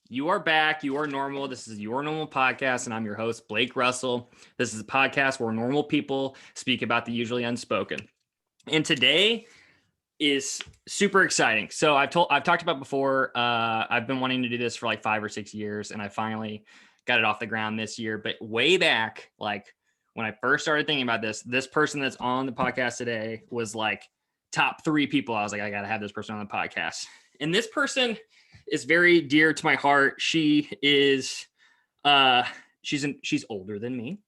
You are back. You are normal. This is Your Normal Podcast, and I'm your host, Blake Russell. This is a podcast where normal people speak about the usually unspoken. And today is super exciting. So I've talked about before. I've been wanting to do this for like 5 or 6 years, and I finally got it off the ground this year. But way back, like when I first started thinking about this person that's on the podcast today was like top 3 people. I was like, I got to have this person on the podcast. And this person is very dear to my heart. She is, she's older than me,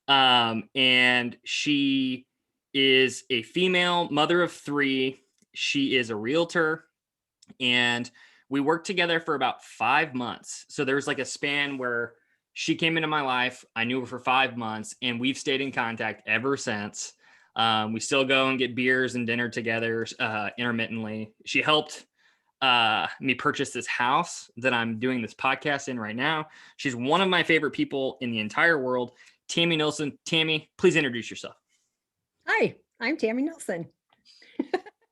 and she is a female mother of 3. She is a realtor, and we worked together for about 5 months. So there was like a span where she came into my life. I knew her for 5 months, and we've stayed in contact ever since. We still go and get beers and dinner together intermittently. She helped me purchase this house that I'm doing this podcast in right now. She's one of my favorite people in the entire world. Tammy Nilsson. Tammy, please introduce yourself. Hi, I'm Tammy Nilsson.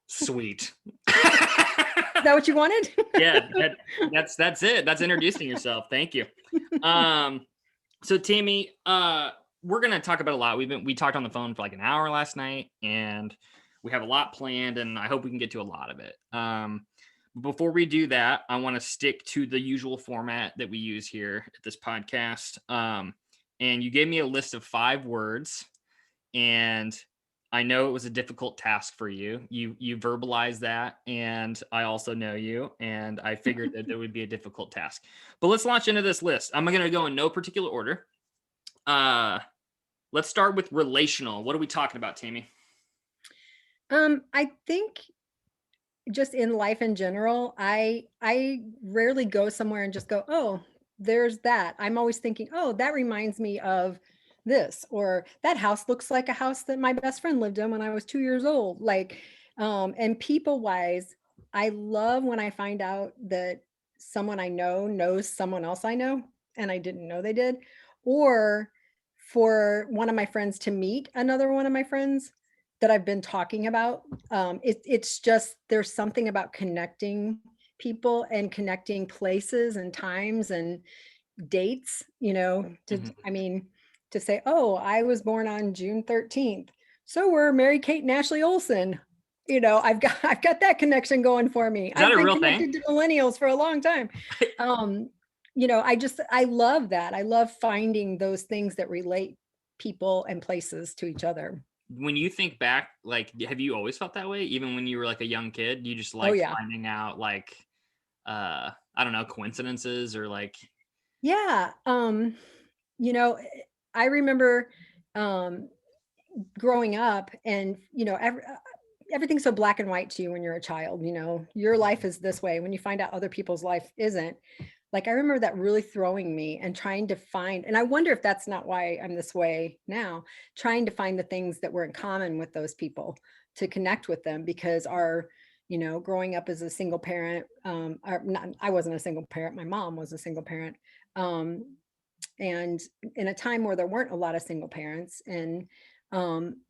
Sweet. Is that what you wanted? Yeah, that's it. That's introducing yourself. Thank you. So Tammy, we're gonna talk about a lot. We talked on the phone for like an hour last night, and we have a lot planned, and I hope we can get to a lot of it. Before we do that, I want to stick to the usual format that we use here at this podcast. And you gave me a list of 5 words, and I know it was a difficult task for you. You verbalized that, and I also know you, and I figured that it would be a difficult task. But let's launch into this list. I'm going to go in no particular order. Let's start with relational. What are we talking about, Tammy? I think just in life in general, I rarely go somewhere and just go, oh, there's that. I'm always thinking, oh, that reminds me of this, or that house looks like a house that my best friend lived in when I was 2 years old. Like, and people wise, I love when I find out that someone I know knows someone else I know, and I didn't know they did, or for one of my friends to meet another one of my friends that I've been talking about. It's just there's something about connecting people and connecting places and times and dates, Mhm. I mean, to say, oh, I was born on June 13th. So we're Mary Kate and Ashley Olsen. I've got that connection going for me. Is that I've a been real thing? connected to millennials for a long time. Um, I love that. I love finding those things that relate people and places to each other. When you think back, like, have you always felt that way? Even when you were like a young kid, you just Oh like yeah. finding out like, I don't know, coincidences or like, Yeah. You know, I remember um growing up and everything's so black and white to you when you're a child. Your life is this way. When you find out other people's life isn't, like, I remember that really throwing me and trying to find, and I wonder if that's not why I'm this way now, trying to find the things that were in common with those people, to connect with them, because growing up as a single parent, or not, I wasn't a single parent, my mom was a single parent. um, and in a time where there weren't a lot of single parents, and um,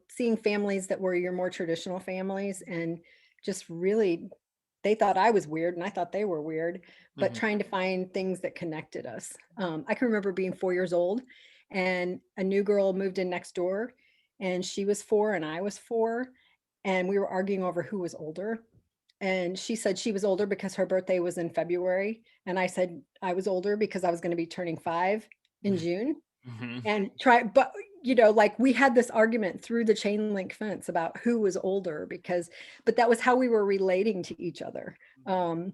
seeing families that were your more traditional families, and just really, they thought I was weird and I thought they were weird, but Mhm. trying to find things that connected us. I can remember being 4 years old, and a new girl moved in next door, and she was 4 and I was 4, and we were arguing over who was older. And she said she was older because her birthday was in February. And I said I was older because I was going to be turning 5 in June. Mhm. And but like, we had this argument through the chain link fence about who was older, but that was how we were relating to each other. Um,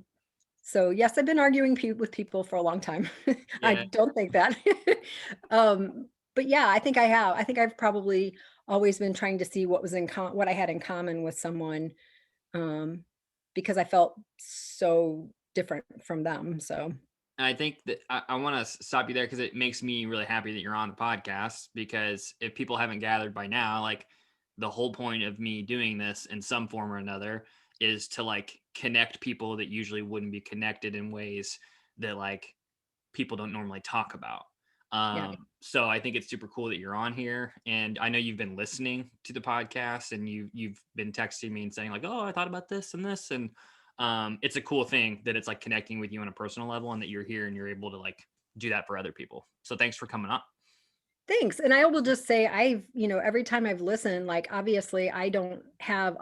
so yes, I've been arguing with people for a long time. I Yeah. don't think that. But yeah, I think I've probably always been trying to see what was what I had in common with someone, um, because I felt so different from them. So And I think that I want to stop you there because it makes me really happy that you're on the podcast. Because if people haven't gathered by now, like the whole point of me doing this in some form or another is to like connect people that usually wouldn't be connected in ways that like people don't normally talk about. yeah. So I think it's super cool that you're on here, and I know you've been listening to the podcast, and you've been texting me and saying like, "Oh, I thought about this and this," and it's a cool thing that it's like connecting with you on a personal level and that you're here and you're able to like do that for other people. So thanks for coming up. Thanks. And I will just say every time I've listened, like obviously I don't have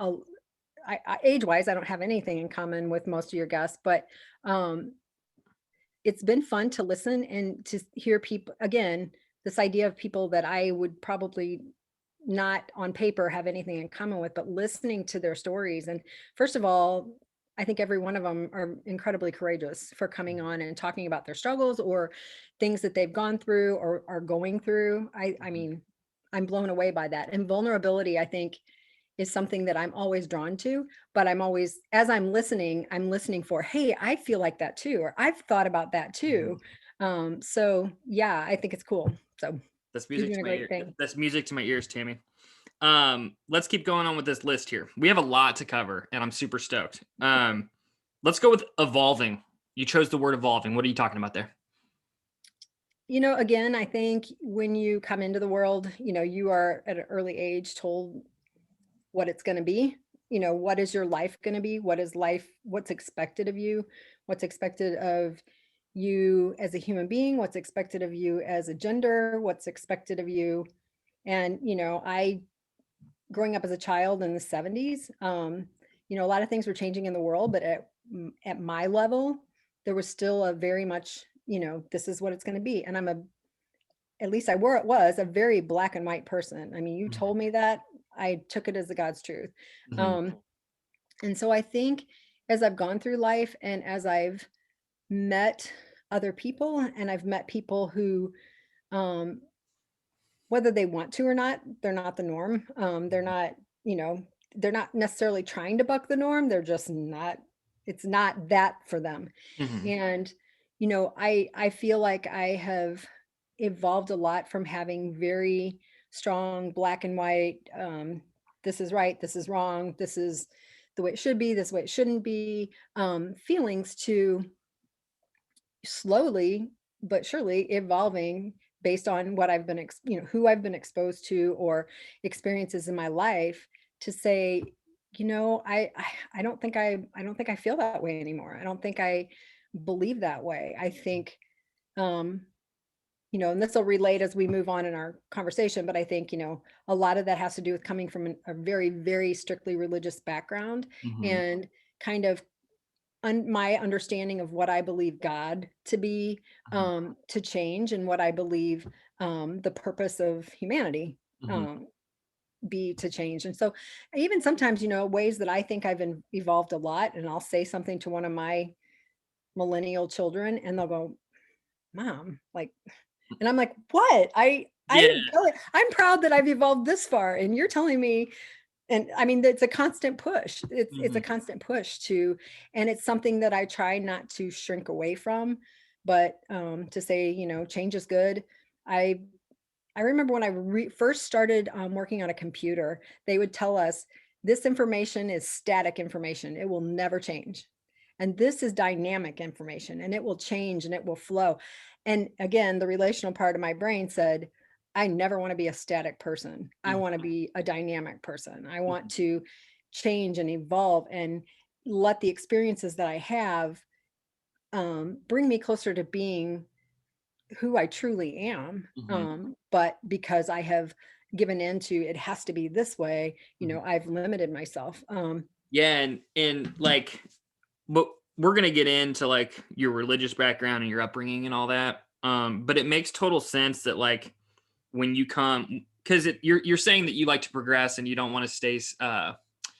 age-wise, I don't have anything in common with most of your guests, but um it's been fun to listen and to hear people again, this idea of people that I would probably not on paper have anything in common with, but listening to their stories. And first of all, I think every one of them are incredibly courageous for coming on and talking about their struggles or things that they've gone through or are going through. I mean, I'm blown away by that. And vulnerability, I think, is something that I'm always drawn to, but I'm always, as I'm listening for, hey, I feel like that too, or I've thought about that too. So yeah, I think it's cool. So That's you're music doing to a my great ear. thing. That's music to my ears, Tammy. Let's keep going on with this list here. We have a lot to cover, and I'm super stoked. Let's go with evolving. You chose the word evolving. What are you talking about there? Again, I think when you come into the world, you are at an early age told what it's going to be. What is your life going to be? What's expected of you? What's expected of you as a human being? What's expected of you as a gender? What's expected of you? And, I, growing up as a child in the 70s, a lot of things were changing in the world, but at my level, there was still a very much, this is what it's going to be. And at least I were, it was a very black and white person. I mean, you told me that, I took it as the God's truth. Mhm. Um, and so I think as I've gone through life and as I've met other people and I've met people who, um, whether they want to or not, they're not the norm. You know, they're not necessarily trying to buck the norm. They're just not, it's not that for them. Mhm. And, I feel like I have evolved a lot from having very strong black and white, this is right, this is wrong, this is the way it should be, this is the way it shouldn't be, feelings to slowly but surely evolving based on what I've been, who I've been exposed to or experiences in my life to say, I don't think I feel that way anymore. I don't think I believe that way. I think, um, and this will relate as we move on in our conversation, but I think, a lot of that has to do with coming from a very, very strictly religious background Mhm. and kind of my understanding of what I believe God to be, Mhm. to change and what I believe, the purpose of humanity, Mhm. um, be to change. And so even sometimes, ways that I think I've evolved a lot, and I'll say something to one of my millennial children and they'll go, Mom, like, and I'm like, what? Yeah. I'm proud that I've evolved this far. And you're telling me, and I mean, it's a constant push. It's a Mhm. constant push to, and it's something that I try not to shrink away from, but to say, change is good. I I remember when I first started working on a computer, they would tell us this information is static information. It will never change. And this is dynamic information and it will change and it will flow. And again, the relational part of my brain said, I never want to be a static person. I Mhm. want to be a dynamic person. I want Mhm. to change and evolve and let the experiences that I have bring me closer to being who I truly am. Mhm. But because I have given into it has to be this way, Mhm. I've limited myself. Yeah, and like, but we're gonna get into like your religious background and your upbringing and all that. But it makes total sense that like when you come, because you're saying that you like to progress and you don't want to stay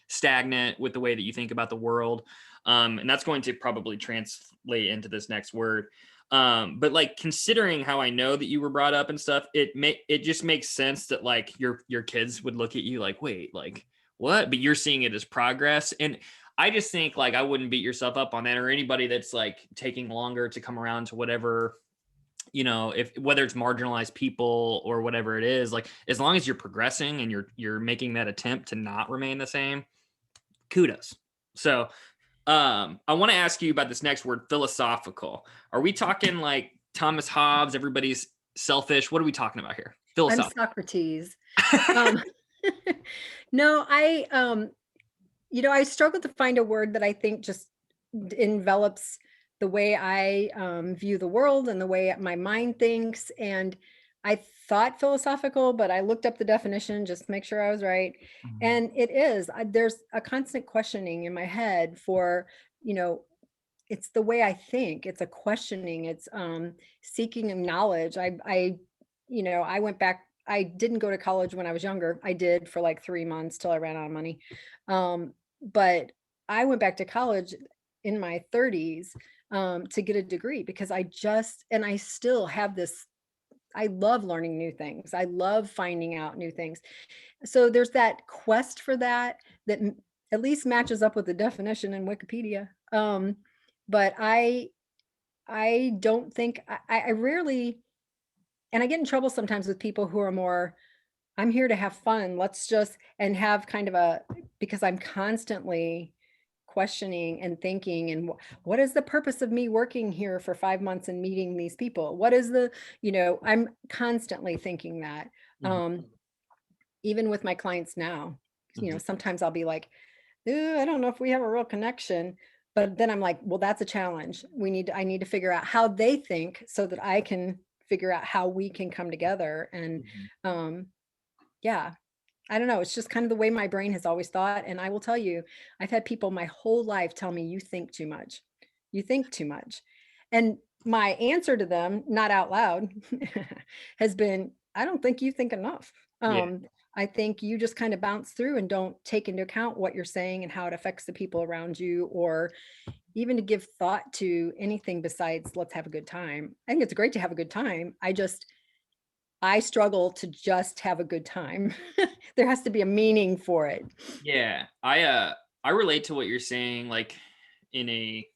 stagnant with the way that you think about the world. And that's going to probably translate into this next word. But like considering how I know that you were brought up and stuff, it just makes sense that like your kids would look at you like, wait, like what? But you're seeing it as progress. And I just think like I wouldn't beat yourself up on that, or anybody that's like taking longer to come around to whatever, if whether it's marginalized people or whatever it is, like as long as you're progressing and you're making that attempt to not remain the same, kudos. So I want to ask you about this next word, philosophical. Are we talking like Thomas Hobbes, everybody's selfish? What are we talking about here? I'm Philosophical. Socrates. Um, no, I struggle to find a word that I think just envelops the way I view the world and the way my mind thinks. And I thought philosophical, but I looked up the definition just to make sure I was right. Mhm. And it is, there's a constant questioning in my head for, you know, it's the way I think. It's a questioning. It's seeking knowledge. I went back. I didn't go to college when I was younger. I did for like 3 months till I ran out of money. But I went back to college in my 30s to get a degree because I still have this. I love learning new things. I love finding out new things. So there's that quest for that that at least matches up with the definition in Wikipedia. But I don't think I rarely, and I get in trouble sometimes with people who are more, I'm here to have fun. Let's just and have kind of a, because I'm constantly questioning and thinking and what is the purpose of me working here for 5 months and meeting these people? What is I'm constantly thinking that. Mhm. Um, Even with my clients now, Mhm. sometimes I'll be like, I don't know if we have a real connection. But then I'm like, well, that's a challenge. I need to figure out how they think so that I can figure out how we can come together. And Mhm. um, yeah, I don't know. It's just kind of the way my brain has always thought. And I will tell you, I've had people my whole life tell me, you think too much. You think too much. And my answer to them, not out loud, has been, I don't think you think enough. Yeah. I think you just kind of bounce through and don't take into account what you're saying and how it affects the people around you, or even to give thought to anything besides let's have a good time. I think it's great to have a good time. I struggle to just have a good time. There has to be a meaning for it. Yeah. I relate to what you're saying, like in a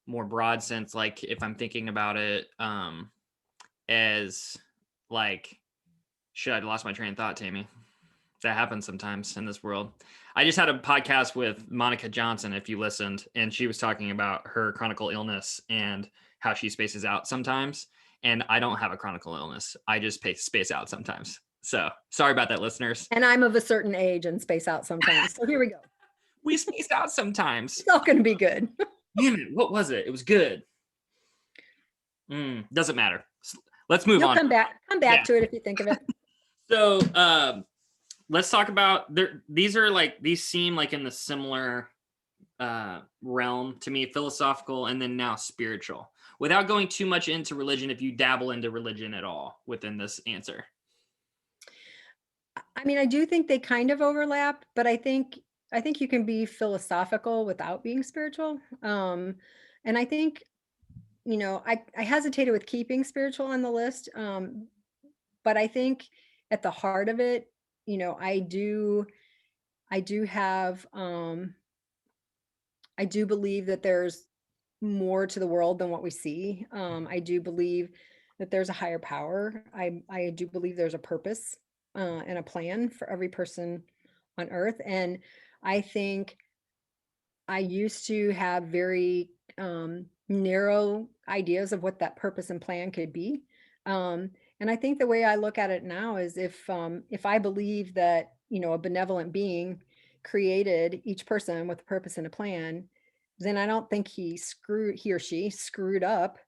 more broad sense, like if I'm thinking about it as like shit, I lost my train of thought, Tammy. That happens sometimes in this world. I just had a podcast with Monica Johnson, if you listened, and she was talking about her chronic illness and how she spaces out sometimes. And I don't have a chronic illness. I just space out sometimes. So sorry about that, listeners. And I'm of a certain age and space out sometimes. So here we go. We space out sometimes. It's all going to be good. Damn it, what was it? It was good. Doesn't matter. Let's move You'll on. come Yeah. back to it if you think of it. So let's talk about these seem like in the similar realm to me, philosophical and then now spiritual. Without going too much into religion, if you dabble into religion at all within this answer. I mean, I do think they kind of overlap, but I think you can be philosophical without being spiritual. And I think, I hesitated with keeping spiritual on the list. But I think at the heart of it, I do have I do believe that there's more to the world than what we see. I do believe that there's a higher power. I do believe there's a purpose and a plan for every person on earth. And I think I used to have very narrow ideas of what that purpose and plan could be. And I think the way I look at it now is if I believe that a benevolent being created each person with a purpose and a plan, then I don't think he or she screwed up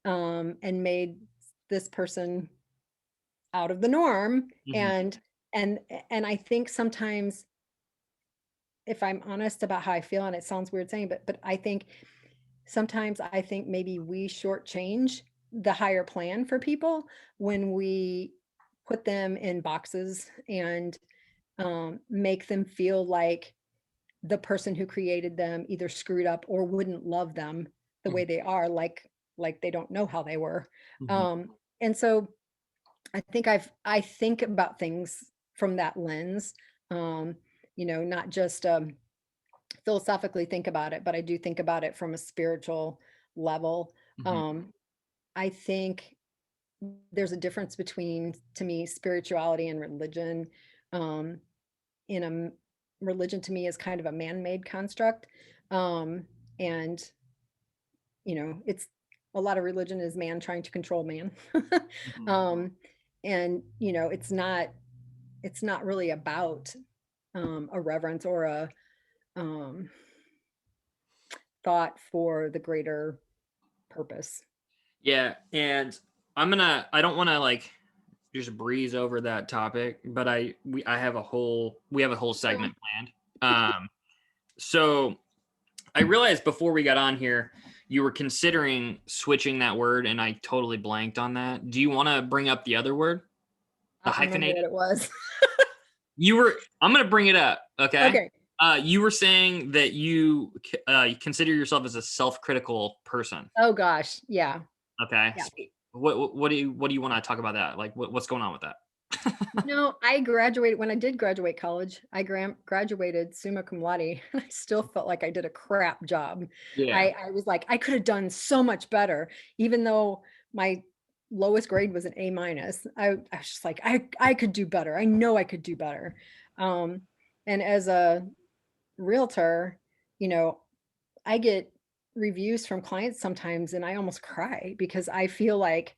and made this person out of the norm. Mhm. And I think sometimes, if I'm honest about how I feel, and it sounds weird saying, but I think sometimes I think maybe we shortchange the higher plan for people when we put them in boxes and make them feel like the person who created them either screwed up or wouldn't love them the Mhm. way they are, like they don't know how they were. Mhm. And so I think about things from that lens. Not just philosophically think about it, but I do think about it from a spiritual level. Mhm. Um, I think there's a difference between, to me, spirituality and religion. Um, in a Religion to me is kind of a man-made construct, and it's a lot of religion is man trying to control man, Mhm. um, and it's not really about a reverence or a um, thought for the greater purpose. Yeah, and I don't want to like just breeze over that topic, but I have a whole segment planned. So I realized before we got on here, you were considering switching that word, and I totally blanked on that. Do you want to bring up the other word, I the don't remember hyphenated? what it was. I'm going to bring it up. Okay. Okay. You were saying that you consider yourself as a self-critical person. Oh gosh. Yeah. Okay. Yeah. What do you want to talk about that? Like what's going on with that? No, I graduated when I did graduate college. I graduated summa cum laude, and I still felt like I did a crap job. Yeah. I was like, I could have done so much better, even though my lowest grade was an A minus. I was just like, I could do better. I know I could do better. Um, and as a realtor, you know, I get reviews from clients sometimes, and I almost cry because I feel like,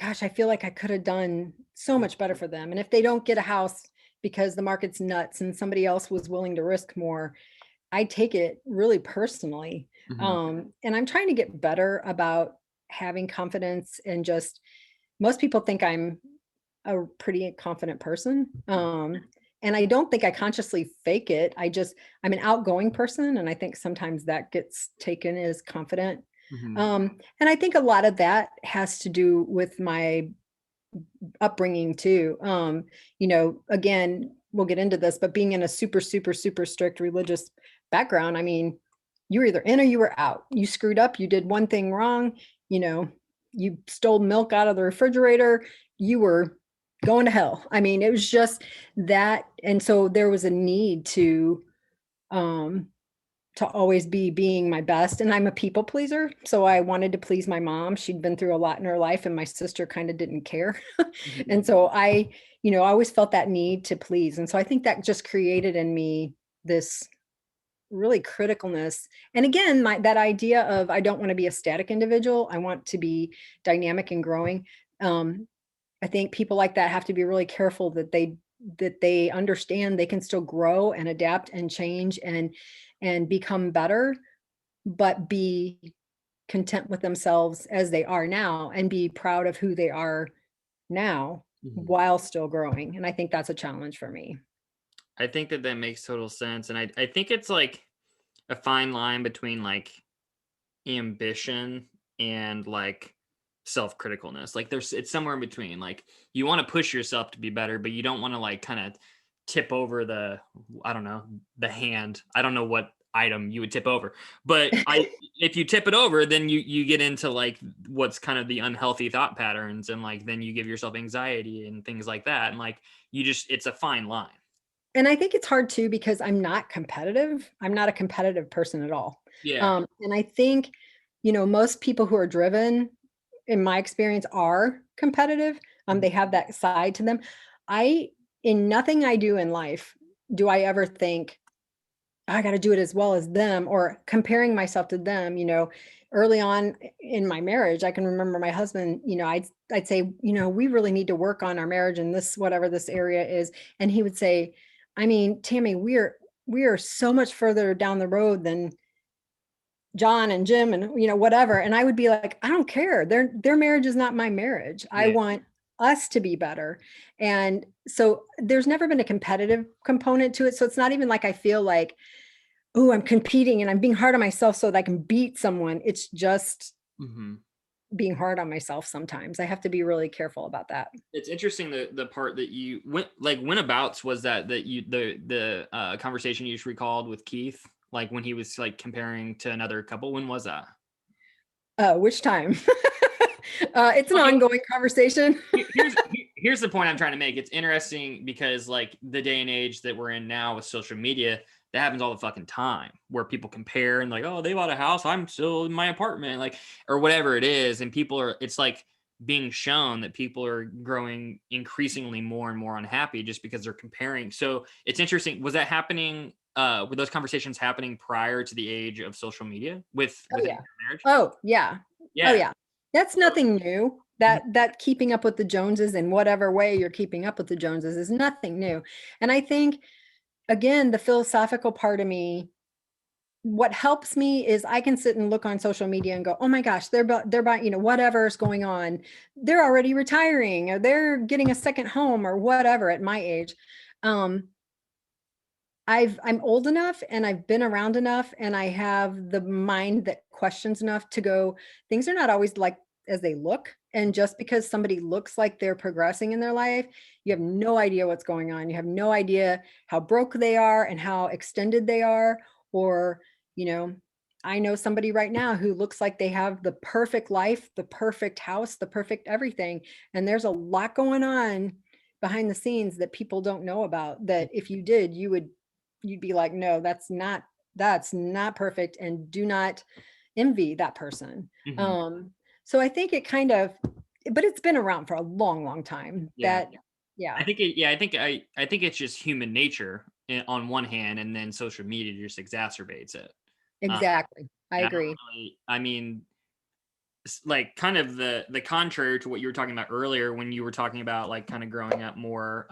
gosh, I feel like I could have done so much better for them. And if they don't get a house because the market's nuts and somebody else was willing to risk more, I take it really personally. Mhm. And I'm trying to get better about having confidence, and just most people think I'm a pretty confident person. And I don't think I consciously fake it. I'm an outgoing person. And I think sometimes that gets taken as confident. Mhm. And I think a lot of that has to do with my upbringing too. Again, we'll get into this, but being in a super, super, super strict religious background, I mean, you were either in or you were out. You screwed up, you did one thing wrong, you know, you stole milk out of the refrigerator, you were going to hell. I mean, it was just that. And so there was a need um to always be being my best. And I'm a people pleaser. So I wanted to please my mom. She'd been through a lot in her life, and my sister kind of didn't care. Mhm. And so I always felt that need to please. And so I think that just created in me this really criticalness. And again, that idea of, I don't want to be a static individual. I want to be dynamic and growing. Um, I think people like that have to be really careful that they understand they can still grow and adapt and change and become better, but be content with themselves as they are now and be proud of who they are now Mhm. while still growing. And I think that's a challenge for me. I think that that makes total sense, and I think it's like a fine line between like ambition and like self-criticalness. Like it's somewhere in between. Like you want to push yourself to be better, but you don't want to like kind of tip over the I don't know, the hand. I don't know what item you would tip over. But I if you tip it over, then you get into like what's kind of the unhealthy thought patterns, and like then you give yourself anxiety and things like that. And like you just it's a fine line. And I think it's hard too because I'm not competitive. I'm not a competitive person at all. Yeah. And I think, most people who are driven, in my experience, are competitive. Mhm. They have that side to them. I, in nothing I do in life, do I ever think, I got to do it as well as them, or comparing myself to them. Early on in my marriage, I can remember my husband, I'd say, we really need to work on our marriage and this, whatever this area is. And he would say, I mean, Tammy, we are so much further down the road than John and Jim and whatever. And I would be like, I don't care. Their marriage is not my marriage. I Yeah. want us to be better. And so there's never been a competitive component to it. So it's not even like I feel like, oh, I'm competing and I'm being hard on myself so that I can beat someone. It's just Mhm. being hard on myself sometimes. I have to be really careful about that. It's interesting the part that you went like whenabouts was that you the conversation you just recalled with Keith, like when he was like comparing to another couple. When was that? Which time? It's an Okay, ongoing conversation. here's the point I'm trying to make. It's interesting because like the day and age that we're in now with social media, that happens all the fucking time where people compare and like, oh, they bought a house, I'm still in my apartment, like or whatever it is, and people are it's like being shown that people are growing increasingly more and more unhappy just because they're comparing. So it's interesting. Was that happening? Were those conversations happening prior to the age of social media Oh within yeah. your marriage? Oh yeah. Oh Yeah. yeah. That's So, nothing new. That keeping up with the Joneses in whatever way you're keeping up with the Joneses is nothing new. And I think, again, the philosophical part of me what helps me is I can sit and look on social media and go, oh my gosh, they're about, whatever's going on. They're already retiring or they're getting a second home or whatever at my age. Um, I'm old enough and I've been around enough and I have the mind that questions enough to go, things are not always like as they look. And just because somebody looks like they're progressing in their life, you have no idea what's going on. You have no idea how broke they are and how extended they are. Or, you know, I know somebody right now who looks like they have the perfect life, the perfect house, the perfect everything. And there's a lot going on behind the scenes that people don't know about, that if you did, you'd be like, no, that's not perfect, and do not envy that person. Mhm. So I think it kind of, but it's been around for a long, long time Yeah. that, I yeah, think it, yeah, I think it's just human nature on one hand, and then social media just exacerbates it. Uh, exactly. I and I don't agree. really, I mean, like kind of the contrary to what you were talking about earlier when you were talking about like kind of growing up more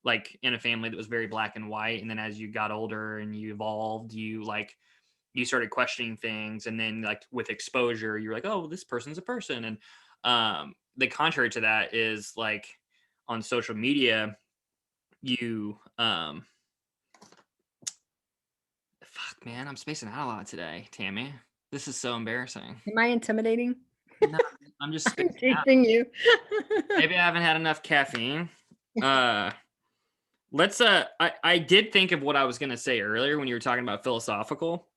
like in a family that was very black and white, and then as you got older and you evolved, you started questioning things, and then like with exposure you're like, oh, this person's a person. And the contrary to that is like on social media you fuck man, I'm spacing out a lot today, Tammy. This is so embarrassing. Am I intimidating? No, I'm just I'm spacing out. teasing you. Maybe I haven't had enough caffeine. uh I did think of what I was gonna say earlier when you were talking about philosophical.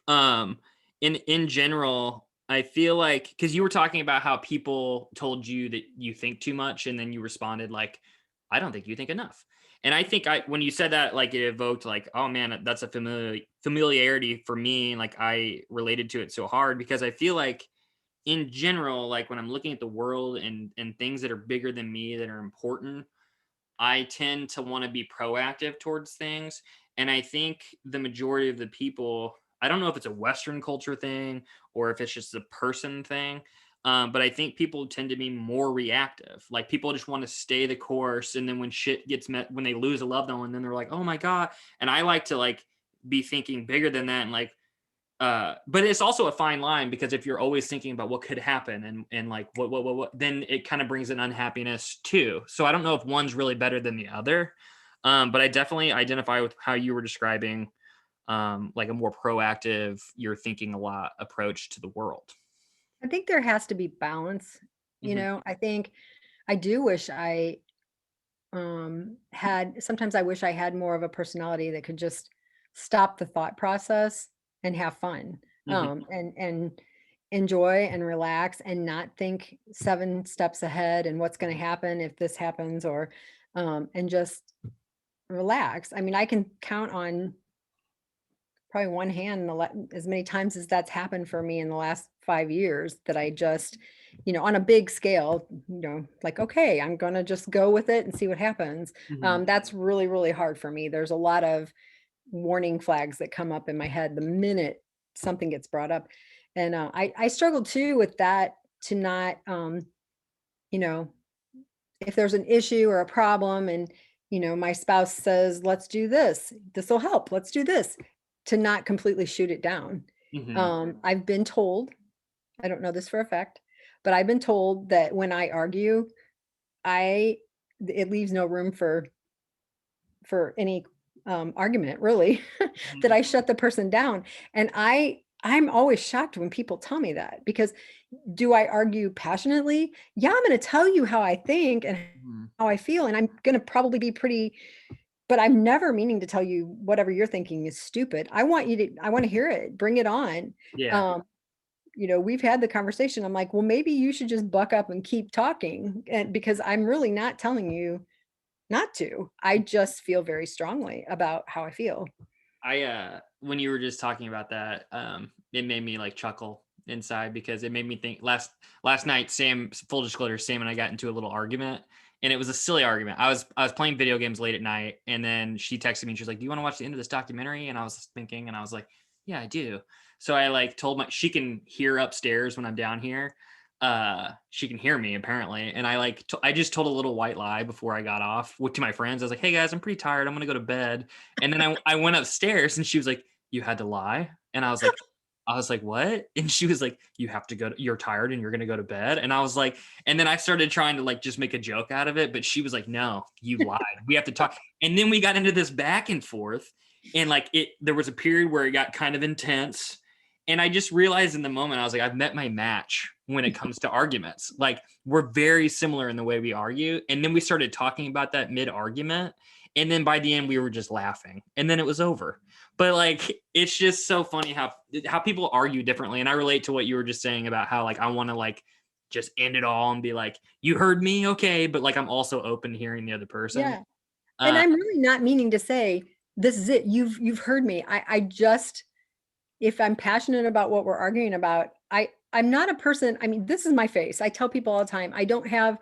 um in general, I feel like because you were talking about how people told you that you think too much, and then you responded like, I don't think you think enough. And I think I when you said that, like it evoked like, oh man, that's a familiarity for me, and like I related to it so hard because I feel like in general, like when I'm looking at the world and things that are bigger than me that are important, I tend to want to be proactive towards things. And I think the majority of the people, I don't know if it's a Western culture thing or if it's just a person thing, but I think people tend to be more reactive. Like people just want to stay the course. And then when shit gets met, when they lose a loved one, then they're like, oh my God. And I like to like be thinking bigger than that and like, but it's also a fine line because if you're always thinking about what could happen and like what, then it kind of brings an unhappiness too. So I don't know if one's really better than the other, but I definitely identify with how you were describing, like a more proactive, you're thinking a lot approach to the world. I think there has to be balance. Hmm. I think I do wish I had, sometimes I wish I had more of a personality that could just stop the thought process and have fun, Hmm. and enjoy and relax and not think 7 steps ahead and what's going to happen if this happens, or and just relax. I mean, I can count on probably one hand as many times as that's happened for me in the last 5 years, that I just, on a big scale, like, okay, I'm going to just go with it and see what happens. Hmm. That's really, really hard for me. There's a lot of warning flags that come up in my head the minute something gets brought up. And I struggle too with that, to not, you know, if there's an issue or a problem and, my spouse says, let's do this, this will help, let's do this, to not completely shoot it down. Hmm. I've been told, I don't know this for a fact, but I've been told that when I argue, I it leaves no room for any argument, really, that I shut the person down. And I'm always shocked when people tell me that, because do I argue passionately? Yeah, I'm going to tell you how I think and Hmm. how I feel, and I'm going to probably be pretty, but I'm never meaning to tell you whatever you're thinking is stupid. I want to hear it. Bring it on. Yeah. Um, we've had the conversation. I'm like, well, maybe you should just buck up and keep talking, and because I'm really not telling you not to. I just feel very strongly about how I feel. When you were just talking about that, it made me like chuckle inside because it made me think last night, Sam, full disclosure, Sam and I got into a little argument, and it was a silly argument. I was playing video games late at night, and then she texted me and she was like, do you want to watch the end of this documentary? And I was thinking, and I was like, yeah, I do. So I like told she can hear upstairs when I'm down here. She can hear me apparently, and I just told a little white lie before I got off to my friends. I was like, hey guys, I'm pretty tired, I'm gonna go to bed. And then I went upstairs and she was like, you had to lie. And I was like, what? And she was like, you have to go, you're tired and you're going to go to bed. And I was like, and then I started trying to like just make a joke out of it. But she was like, no, you lied. We have to talk. And then we got into this back and forth. And like there was a period where it got kind of intense. And I just realized in the moment, I was like, I've met my match when it comes to arguments. Like, we're very similar in the way we argue. And then we started talking about that mid argument. And then by the end, we were just laughing. And then it was over. But like, it's just so funny how people argue differently. And I relate to what you were just saying about how like I want to like just end it all and be like, you heard me, okay. But like, I'm also open to hearing the other person. Yeah. And I'm really not meaning to say, this is it. You've heard me. I just, if I'm passionate about what we're arguing about, I'm not a person. I mean, this is my face. I tell people all the time, I don't have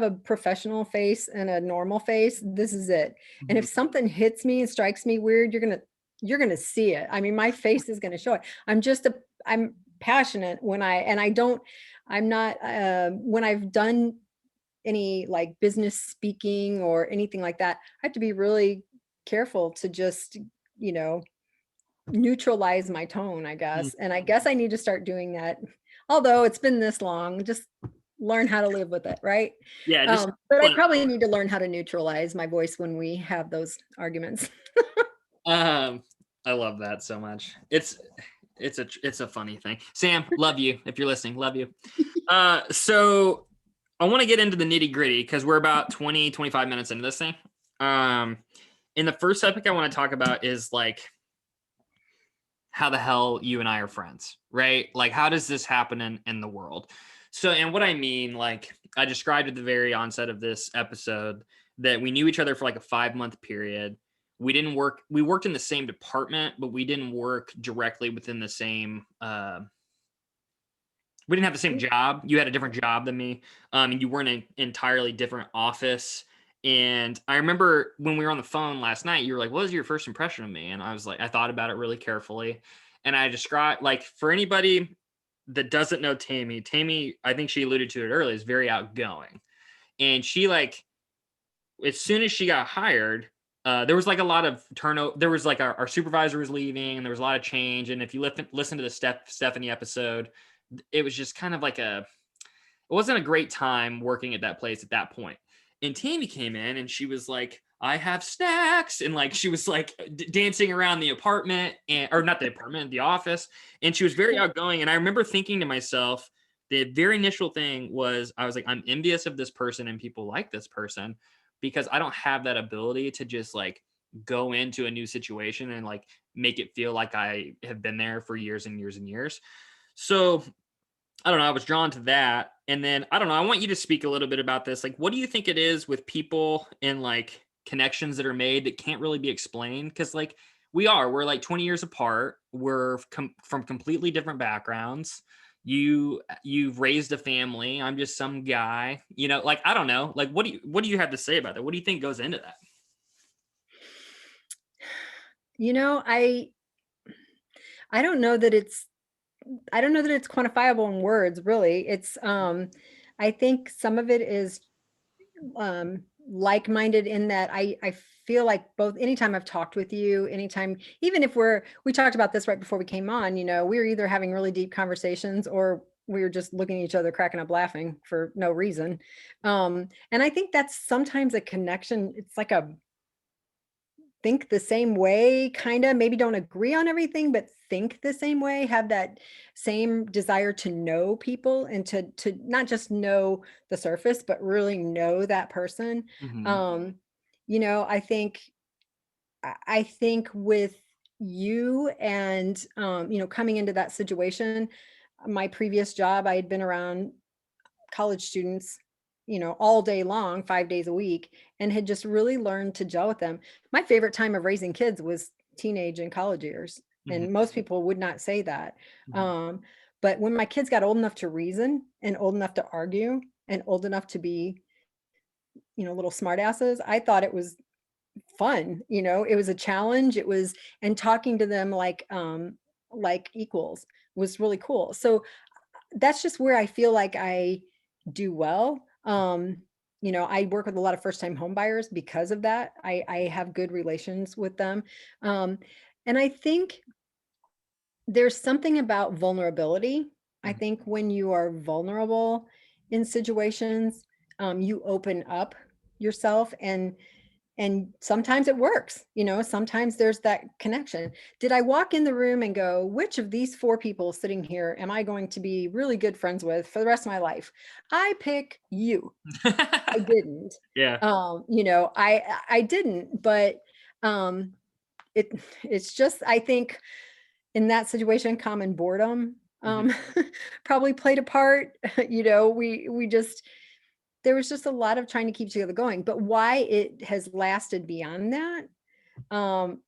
a professional face and a normal face. This is it. And if something hits me and strikes me weird, you're gonna see it. I mean, my face is gonna show it. I'm passionate when I'm not when I've done any like business speaking or anything like that, I have to be really careful to just, you know, neutralize my tone, I guess. And I guess I need to start doing that. Although it's been this long, just learn how to live with it, right? Yeah, just But I probably need to learn how to neutralize my voice when we have those arguments. I love that so much. It's a funny thing. Sam, love you. If you're listening, love you. So I want to get into the nitty gritty because we're about 25 minutes into this thing. And the first topic I want to talk about is like how the hell you and I are friends, right? Like, how does this happen in the world? So, and what I mean, like I described at the very onset of this episode that we knew each other for like a 5-month period. We worked in the same department, but we didn't work directly within the same, we didn't have the same job. You had a different job than me. And you were in an entirely different office. And I remember when we were on the phone last night, you were like, what was your first impression of me? And I was like, I thought about it really carefully. And I described, like, for anybody that doesn't know Tammy, I think she alluded to it earlier, is very outgoing. And she, like, as soon as she got hired, there was like a lot of turnover. There was like our supervisor was leaving and there was a lot of change. And if you listen to the Stephanie episode, it was just kind of like it wasn't a great time working at that place at that point. And Tammy came in and she was like, I have snacks. And like, she was like dancing around the apartment or not the apartment, the office. And she was very outgoing. And I remember thinking to myself, the very initial thing was, I was like, I'm envious of this person and people like this person because I don't have that ability to just like go into a new situation and like make it feel like I have been there for years and years and years. So I don't know. I was drawn to that. And then I don't know. I want you to speak a little bit about this. Like, what do you think it is with people and like connections that are made that can't really be explained? Because like we're like 20 years apart. We're from completely different backgrounds. You've raised a family. I'm just some guy. You know, like I don't know. Like, what do you have to say about that? What do you think goes into that? You know, I don't know that it's quantifiable in words, really. It's I think some of it is like-minded in that I feel like both anytime I've talked with you, anytime, even if we talked about this right before we came on, you know, we were either having really deep conversations or we were just looking at each other, cracking up laughing for no reason. And I think that's sometimes a connection. It's like a think the same way, kind of, maybe don't agree on everything, but think the same way, have that same desire to know people and to not just know the surface, but really know that person. Mm-hmm. You know, I think with you and you know, coming into that situation, my previous job, I had been around college students, you know, all day long, 5 days a week, and had just really learned to gel with them. My favorite time of raising kids was teenage and college years, Mm-hmm. and most people would not say that. Mm-hmm. But when my kids got old enough to reason and old enough to argue and old enough to be, you know, little smartasses, I thought it was fun. You know, it was a challenge. It was, and talking to them like equals was really cool. So that's just where I feel like I do well. You know, I work with a lot of first time home buyers because of that. I have good relations with them. Um, And I think there's something about vulnerability. I Mhm. think when you are vulnerable in situations, you open up yourself, and sometimes it works, sometimes there's that connection. Did I walk in the room and go, which of these four people sitting here am I going to be really good friends with for the rest of my life? I pick you. I didn't. Yeah. I didn't, but um it it's just, I think, in that situation, common boredom Mhm. probably played a part. We just, there was just a lot of trying to keep together going. But why it has lasted beyond that,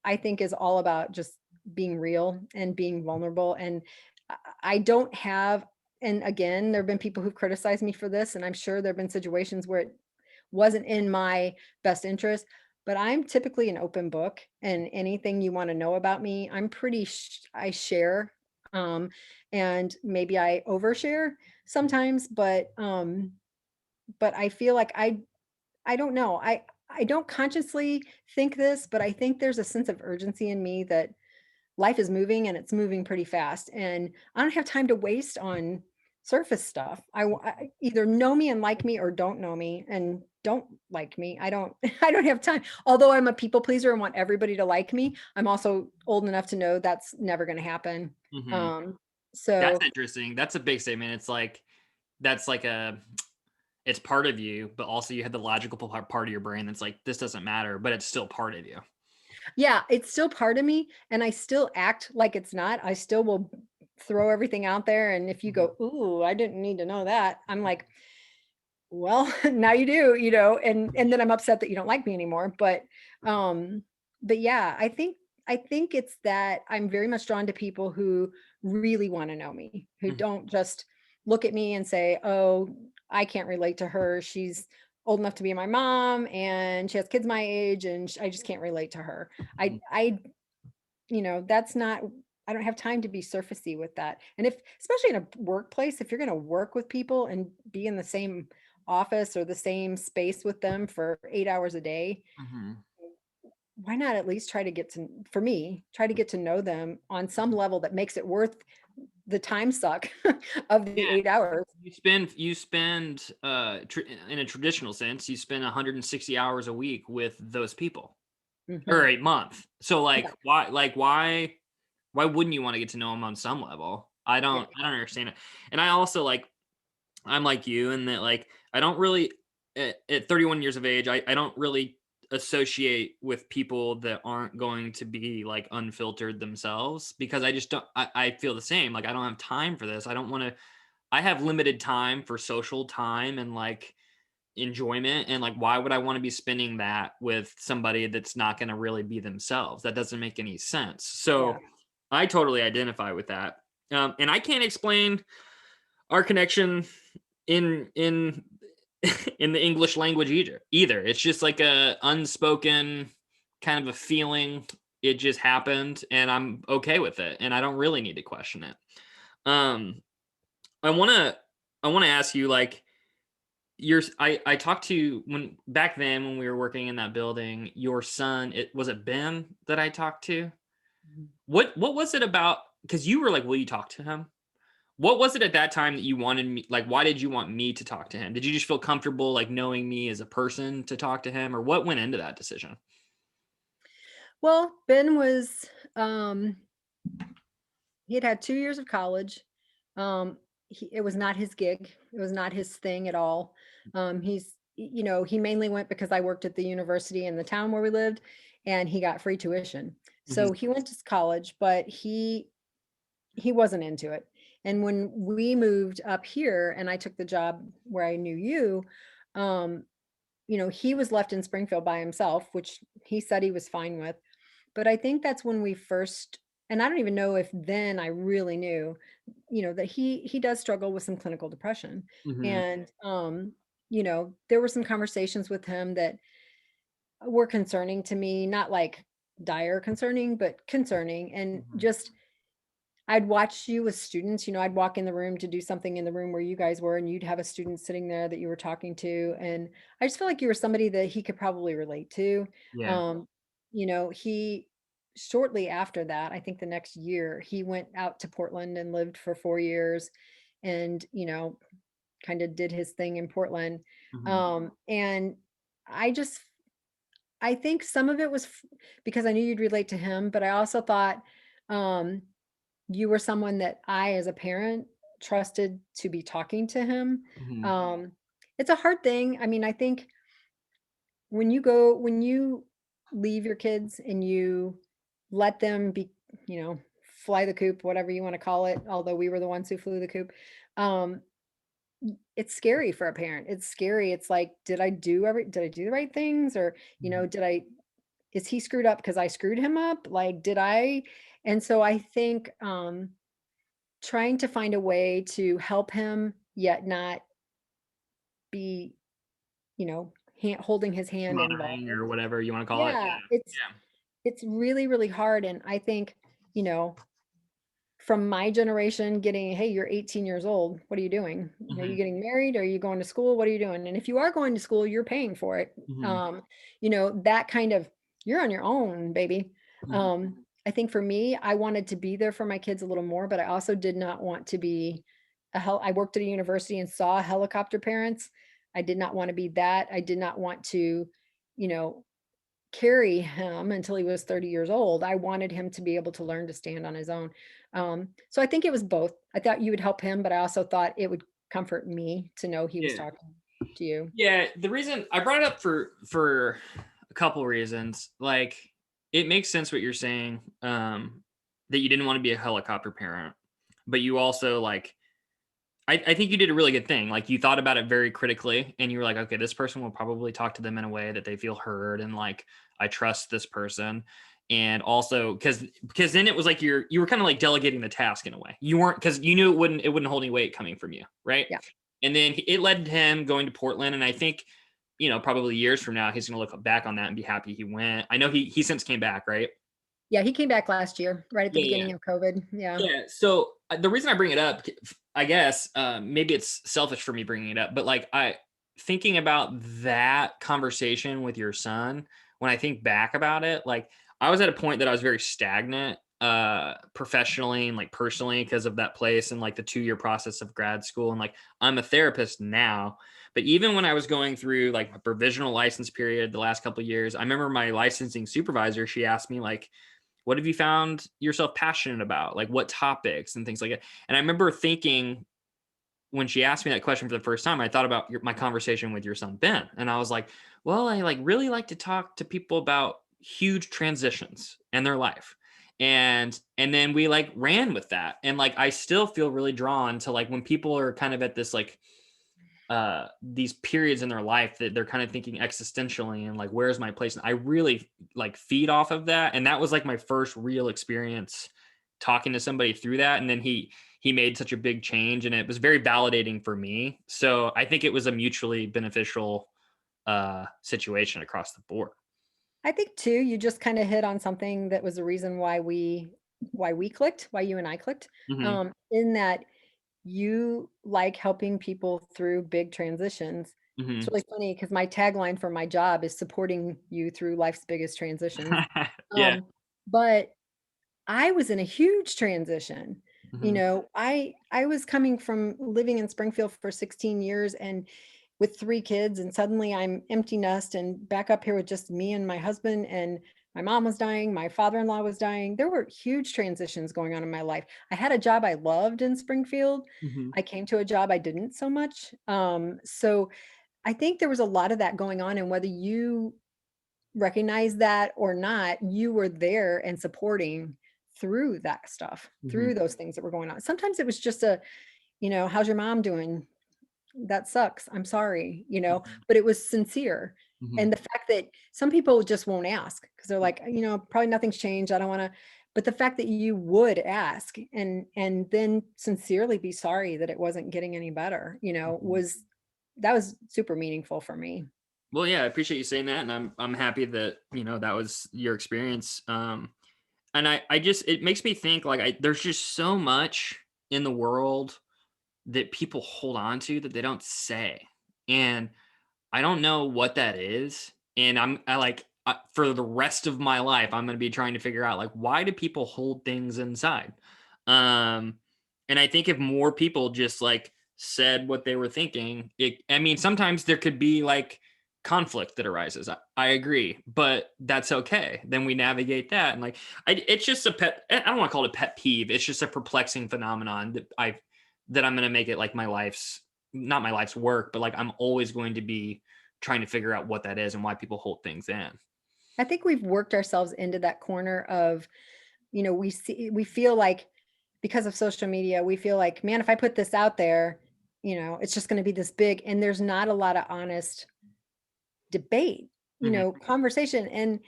I think, is all about just being real and being vulnerable. And I I don't have, and again, there have been people who've criticized me for this, and I'm sure there have been situations where it wasn't in my best interest, but I'm typically an open book, and anything you want to know about me, I share. Um, and maybe I overshare sometimes, but I feel like I don't know. I don't consciously think this, but I think there's a sense of urgency in me that life is moving, and it's moving pretty fast, and I don't have time to waste on surface stuff. Either know me and like me, or don't know me and don't like me. I don't I don't have time. Although I'm a people pleaser and want everybody to like me, I'm also old enough to know that's never going to happen. Mhm. Um That's so interesting. That's a big statement. It's like that's like a it's part of you, but also you have the logical part of your brain that's like this doesn't matter, but it's still part of you. yeah, it's still part of me, and I still act like it's not. I still will throw everything out there, and if you Mhm. go, "Ooh, I didn't need to know that." I'm like, well, now you do, and then I'm upset that you don't like me anymore. But yeah, I think it's that I'm very much drawn to people who really want to know me, who Mhm. don't just look at me and say, "Oh, I can't relate to her. She's old enough to be my mom and she has kids my age, and I just can't relate to her." Mhm. That's not, I don't have time to be surfacey with that. And if, especially in a workplace, if you're going to work with people and be in the same office or the same space with them for 8 hours a day, Mhm. why not at least try to get to, for me, try to get to know them on some level that makes it worth the time suck of the Yeah, 8 hours. you spend in a traditional sense, you spend 160 hours a week with those people or Mhm. a month. So Yeah, why wouldn't you want to get to know them on some level? yeah, I don't understand it. And I also like I'm like you in that like I don't really at 31 years of age, I don't really associate with people that aren't going to be like unfiltered themselves because I just don't I feel the same. Like I don't have time for this. I don't want to I have limited time for social time and like enjoyment and like why would I want to be spending that with somebody that's not going to really be themselves? That doesn't make any sense. yeah, So I totally identify with that. And I can't explain our connection in in the English language either. It's just like a unspoken kind of a feeling. It just happened and I'm okay with it and I don't really need to question it. Um I want to I want to ask you like I talked to when back then when we were working in that building, your son, it was it Ben that I talked to? mhm. What was it about cuz you were like, "Will you talk to him?" What was it at that time that you wanted me like, why did you want me to talk to him? Did you just feel comfortable, like, knowing me as a person to talk to him, or what went into that decision? Well, Ben was, he had had 2 years of college. It was not his gig. It was not his thing at all. He mainly went because I worked at the university in the town where we lived, and he got free tuition. Mhm, So he went to college, but he wasn't into it. And when we moved up here and I took the job where I knew you, um, he was left in Springfield by himself, which he said he was fine with. But I think that's when we first, and I don't even know if then I really knew, that he does struggle with some clinical depression. mhm, And there were some conversations with him that were concerning to me, not like dire concerning, but concerning. And mhm. just, I'd watch you with students, I'd walk in the room to do something in the room where you guys were, and you'd have a student sitting there that you were talking to. And I just feel like you were somebody that he could probably relate to. Yeah. Um, he shortly after that, I think the next year, he went out to Portland and lived for 4 years, and kind of did his thing in Portland. Mhm. And I just I think some of it was because I knew you'd relate to him, but I also thought um, you were someone that I, as a parent, trusted to be talking to him. Mhm. It's a hard thing. I mean, I think when you leave your kids and you let them be, you know, fly the coop, whatever you want to call it, although we were the ones who flew the coop. Um, it's scary for a parent. It's scary. It's like, did I do the right things? Or, Mhm. is he screwed up because I screwed him up? Like, did I? And so I think trying to find a way to help him yet not be, holding his hand Trying or involved. whatever you wanna call it. Yeah, Yeah. it's really, really hard. And I think, you know, from my generation getting, "Hey, you're 18 years old. What are you doing? Are you Mhm. getting married? Are you going to school? What are you doing?" And if you are going to school, you're paying for it. Mhm. Um, that kind of, "You're on your own, baby." Mhm. I think for me, I wanted to be there for my kids a little more, but I also did not want to be I worked at a university and saw helicopter parents. I did not want to be that. I did not want to, you know, carry him until he was 30 years old. I wanted him to be able to learn to stand on his own. So I think it was both. I thought you would help him, but I also thought it would comfort me to know he was Yeah. talking to you. Yeah, the reason I brought it up for a couple reasons. Like, it makes sense what you're saying, that you didn't wanna be a helicopter parent, but you also, like I think you did a really good thing. Like, you thought about it very critically, and you were like, "Okay, this person will probably talk to them in a way that they feel heard, and, like, I trust this person." And also, because then it was like you were kinda, like, delegating the task in a way. You weren't, because you knew it wouldn't hold any weight coming from you, right? Yeah. And then it led to him going to Portland, and I think, probably years from now, he's gonna look back on that and be happy he went. I know he since came back, right? Yeah, he came back last year, right at the Yeah, yeah. beginning of COVID. Yeah. Yeah, so, the reason I bring it up, I guess, maybe it's selfish for me bringing it up, but, like, I thinking about that conversation with your son, when I think back about it, like, I was at a point that I was very stagnant, professionally and, like, personally, because of that place and, like, the 2-year process of grad school, and, like, I'm a therapist now, but even when I was going through, like, my provisional license period the last couple of years, I remember my licensing supervisor, she asked me, like, what have you found yourself passionate about? Like, what topics and things like that. And I remember thinking, when she asked me that question for the first time, I thought about my conversation with your son Ben, and I was like, well, I like really like to talk to people about huge transitions in their life. And then we like ran with that, and like I still feel really drawn to like when people are kind of at this like these periods in their life that they're kind of thinking existentially and like, where's my place? And I really like feed off of that, and that was like my first real experience talking to somebody through that. And then he made such a big change, and it was very validating for me. So I think it was a mutually beneficial situation across the board. I think too, you just kind of hit on something that was the reason why we clicked, why you and I clicked. Hmm. In that you like helping people through big transitions. It's Hmm. really funny because my tagline for my job is supporting you through life's biggest transitions. Yeah. Um, but I was in a huge transition. Hmm. I was coming from living in Springfield for 16 years and with 3 kids, and suddenly I'm empty nest and back up here with just me and my husband, and my mom was dying, my father-in-law was dying. There were huge transitions going on in my life. I had a job I loved in Springfield. Hmm. I came to a job I didn't so much. So I think there was a lot of that going on, and whether you recognize that or not, you were there and supporting through that stuff, Hmm. through those things that were going on. Sometimes it was just how's your mom doing? That sucks. I'm sorry, but it was sincere. Hmm. And the fact that some people just won't ask because they're like, probably nothing's changed. I don't want to. But the fact that you would ask and then sincerely be sorry that it wasn't getting any better, was super meaningful for me. Well, yeah, I appreciate you saying that, and I'm happy that that was your experience. And I just it makes me think like there's just so much in the world that people hold on to that they don't say, and I don't know what that is. And I like for the rest of my life, I'm going to be trying to figure out like, why do people hold things inside? Um, and I think if more people just like said what they were thinking, I mean, sometimes there could be like conflict that arises. I agree, but that's okay. Then we navigate that. And like, it's just I don't want to call it a pet peeve. It's just a perplexing phenomenon that I'm going to make it like not my life's work, but like I'm always going to be trying to figure out what that is and why people hold things in. I think we've worked ourselves into that corner of, we feel like because of social media, we feel like, man, if I put this out there, it's just going to be this big, and there's not a lot of honest debate, Mhm, conversation. And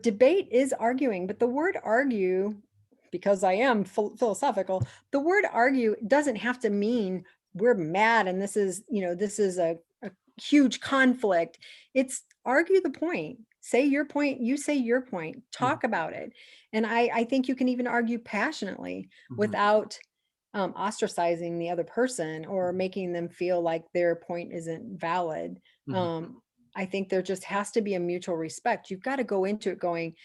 debate is arguing, but the word argue, because I am philosophical, the word argue doesn't have to mean we're mad and this is a huge conflict. It's argue the point. Say your point, you say your point, mhm, talk about it. And I think you can even argue passionately mhm, without ostracizing the other person or making them feel like their point isn't valid. mhm, Um, I think there just has to be a mutual respect. You've got to go into it going,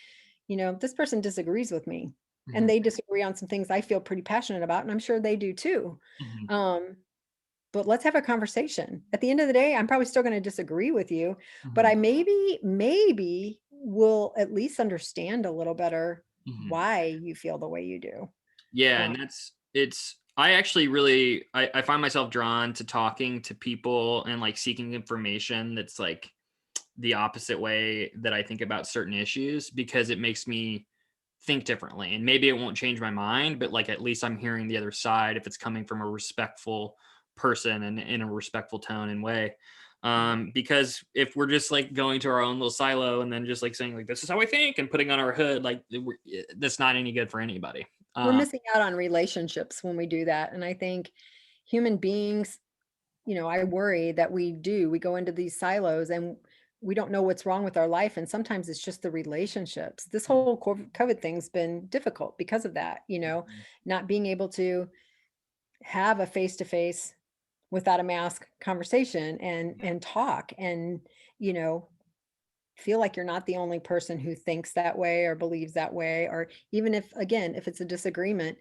this person disagrees with me and mhm, they disagree on some things I feel pretty passionate about. And I'm sure they do too. mhm, Um, but let's have a conversation. At the end of the day, I'm probably still going to disagree with you, but mhm, I maybe will at least understand a little better mhm. why you feel the way you do. Yeah, Um, and I actually really I find myself drawn to talking to people and like seeking information that's like the opposite way that I think about certain issues because it makes me think differently. And maybe it won't change my mind, but like at least I'm hearing the other side if it's coming from a respectful person and in a respectful tone and way. right. Because if we're just like going to our own little silo and then just like saying like this is how I think and putting on our hood, like that's not any good for anybody. We're Uh, missing out on relationships when we do that. And I think human beings, I worry that we go into these silos and we don't know what's wrong with our life. And sometimes it's just the relationships. This whole COVID thing's been difficult because of that, not being able to have a face to face without a mask conversation and talk and, you know, feel like you're not the only person who thinks that way or believes that way. Or even if, again, if it's a disagreement,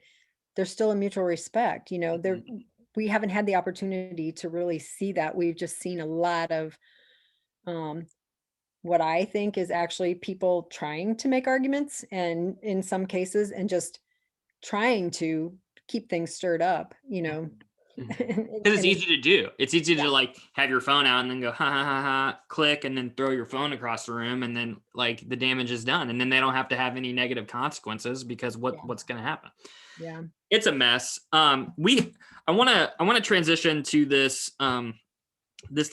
there's still a mutual respect. There we haven't had the opportunity to really see that. We've just seen a lot of um, what I think is actually people trying to make arguments, and in some cases, and just trying to keep things stirred up. Because it's And it's easy to do. It's easy yeah, to like have your phone out and then go ha ha ha ha, click, and then throw your phone across the room, and then like the damage is done, and then they don't have to have any negative consequences because yeah, what's going to happen? yeah. It's a mess. I want to transition to this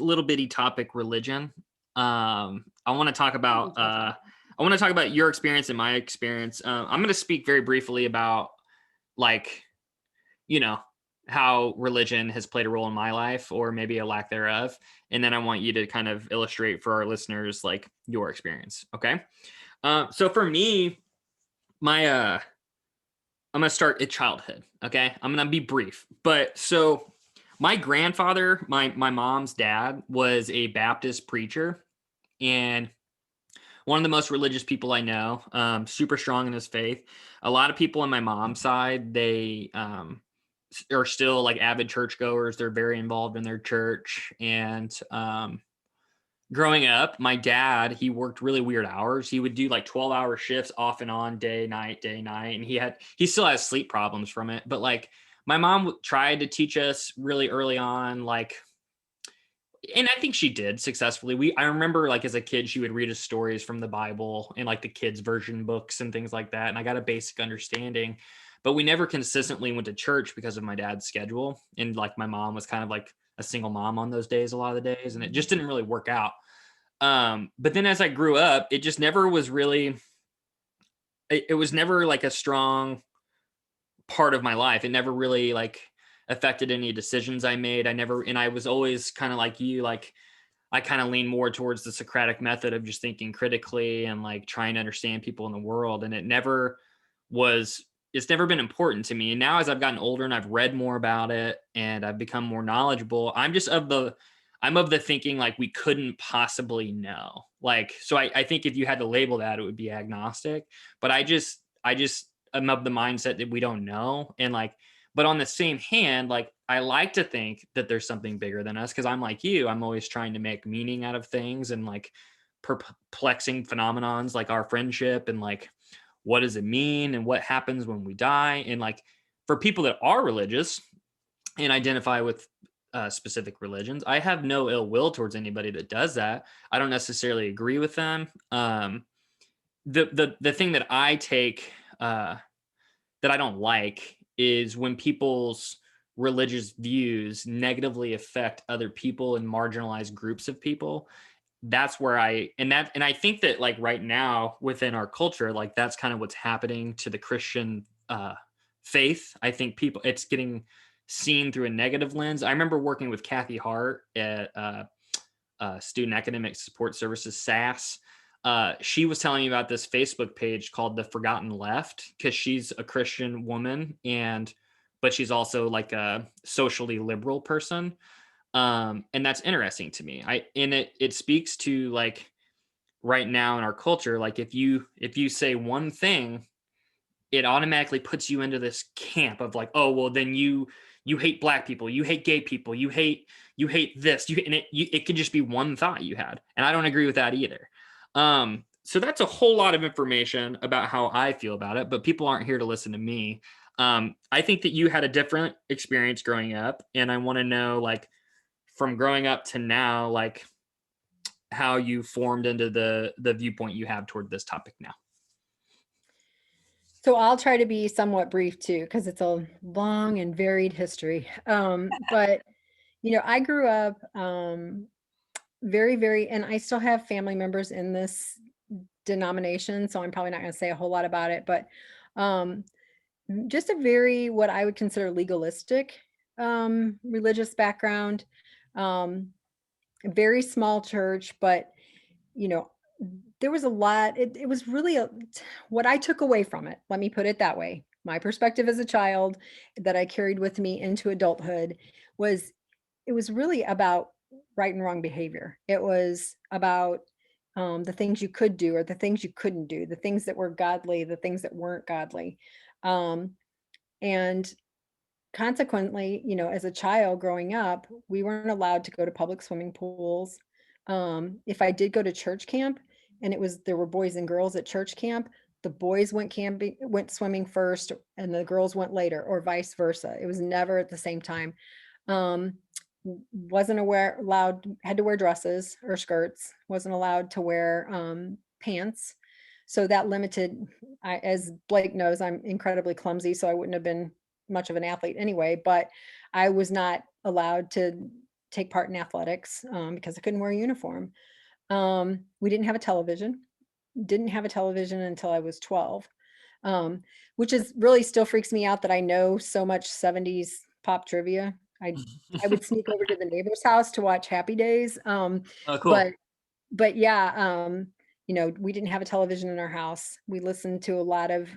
little bitty topic, religion. I want to talk Love to about touch on I want to talk about your experience and my experience. I'm going to speak very briefly about like you know, how religion has played a role in my life or maybe a lack thereof. And then I want you to kind of illustrate for our listeners like your experience. Okay. So for me, my I'm gonna start at childhood. Okay. I'm gonna be brief. But so my grandfather, my mom's dad, was a Baptist preacher and one of the most religious people I know, super strong in his faith. A lot of people on my mom's side, they are still like avid churchgoers. They're very involved in their church. And growing up, my dad, he worked really weird hours. He would do like 12-hour shifts off and on, day, night. And he still has sleep problems from it. But like my mom tried to teach us really early on, like, and I think she did successfully. I remember like as a kid, she would read us stories from the Bible and like the kids' version books and things like that. And I got a basic understanding, but we never consistently went to church because of my dad's schedule. And like my mom was kind of like a single mom on those days, a lot of the days, and it just didn't really work out. But then as I grew up, it just never was really, it was never like a strong part of my life. It never really like affected any decisions I made. And I was always kind of like you, like, I kind of lean more towards the Socratic method of just thinking critically and like trying to understand people in the world. And was, it's never been important to me. And now as I've gotten older and I've read more about it and I've become more knowledgeable, I'm of the thinking like we couldn't possibly know. Like, so I think if you had to label that, it would be agnostic. But I just am of the mindset that we don't know. And like, but on the same hand, like I like to think that there's something bigger than us because I'm like you, I'm always trying to make meaning out of things and like perplexing phenomenons like our friendship and like what does it mean and what happens when we die. And like for people that are religious and identify with specific religions, I have no ill will towards anybody that does that. I don't necessarily agree with them. The thing that I take that I don't like is when people's religious views negatively affect other people and marginalized groups of people. That's where I think that like right now within our culture, like that's kind of what's happening to the Christian faith. I think people it's getting seen through a negative lens. I remember working with Kathy Hart at Student Academic Support Services, SAS. She was telling me about this Facebook page called The Forgotten Left because she's a Christian woman but she's also like a socially liberal person. And that's interesting to me. It speaks to like right now in our culture, like if you say one thing, it automatically puts you into this camp of like, oh well, then you hate black people, you hate gay people, you hate this, it could just be one thought you had, and I don't agree with that either. So that's a whole lot of information about how I feel about it, but people aren't here to listen to me. I think that you had a different experience growing up, and I want to know like from growing up to now, like how you formed into the viewpoint you have toward this topic now. So I'll try to be somewhat brief too, because it's a long and varied history. But I grew up very, very, and I still have family members in this denomination, so I'm probably not going to say a whole lot about it, but um, just a very, what I would consider legalistic religious background. Um, very small church, but you know, there was a lot. It was really what I took away from it. Let me put it that way. My perspective as a child that I carried with me into adulthood was it was really about right and wrong behavior. It was about the things you could do or the things you couldn't do, the things that were godly, the things that weren't godly. Um, and consequently, as a child growing up, we weren't allowed to go to public swimming pools. If I did go to church camp and there were boys and girls at church camp, the boys went swimming first and the girls went later, or vice versa. It was never at the same time. Um, wasn't allowed, had to wear dresses or skirts, wasn't allowed to wear pants. So that limited, as Blake knows, I'm incredibly clumsy, so I wouldn't have been much of an athlete anyway, but I was not allowed to take part in athletics because I couldn't wear a uniform. We didn't have a television until I was 12, um, which is really still freaks me out that I know so much 70s pop trivia. I would sneak over to the neighbor's house to watch Happy Days. Oh, But cool. yeah, we didn't have a television in our house. We listened to a lot of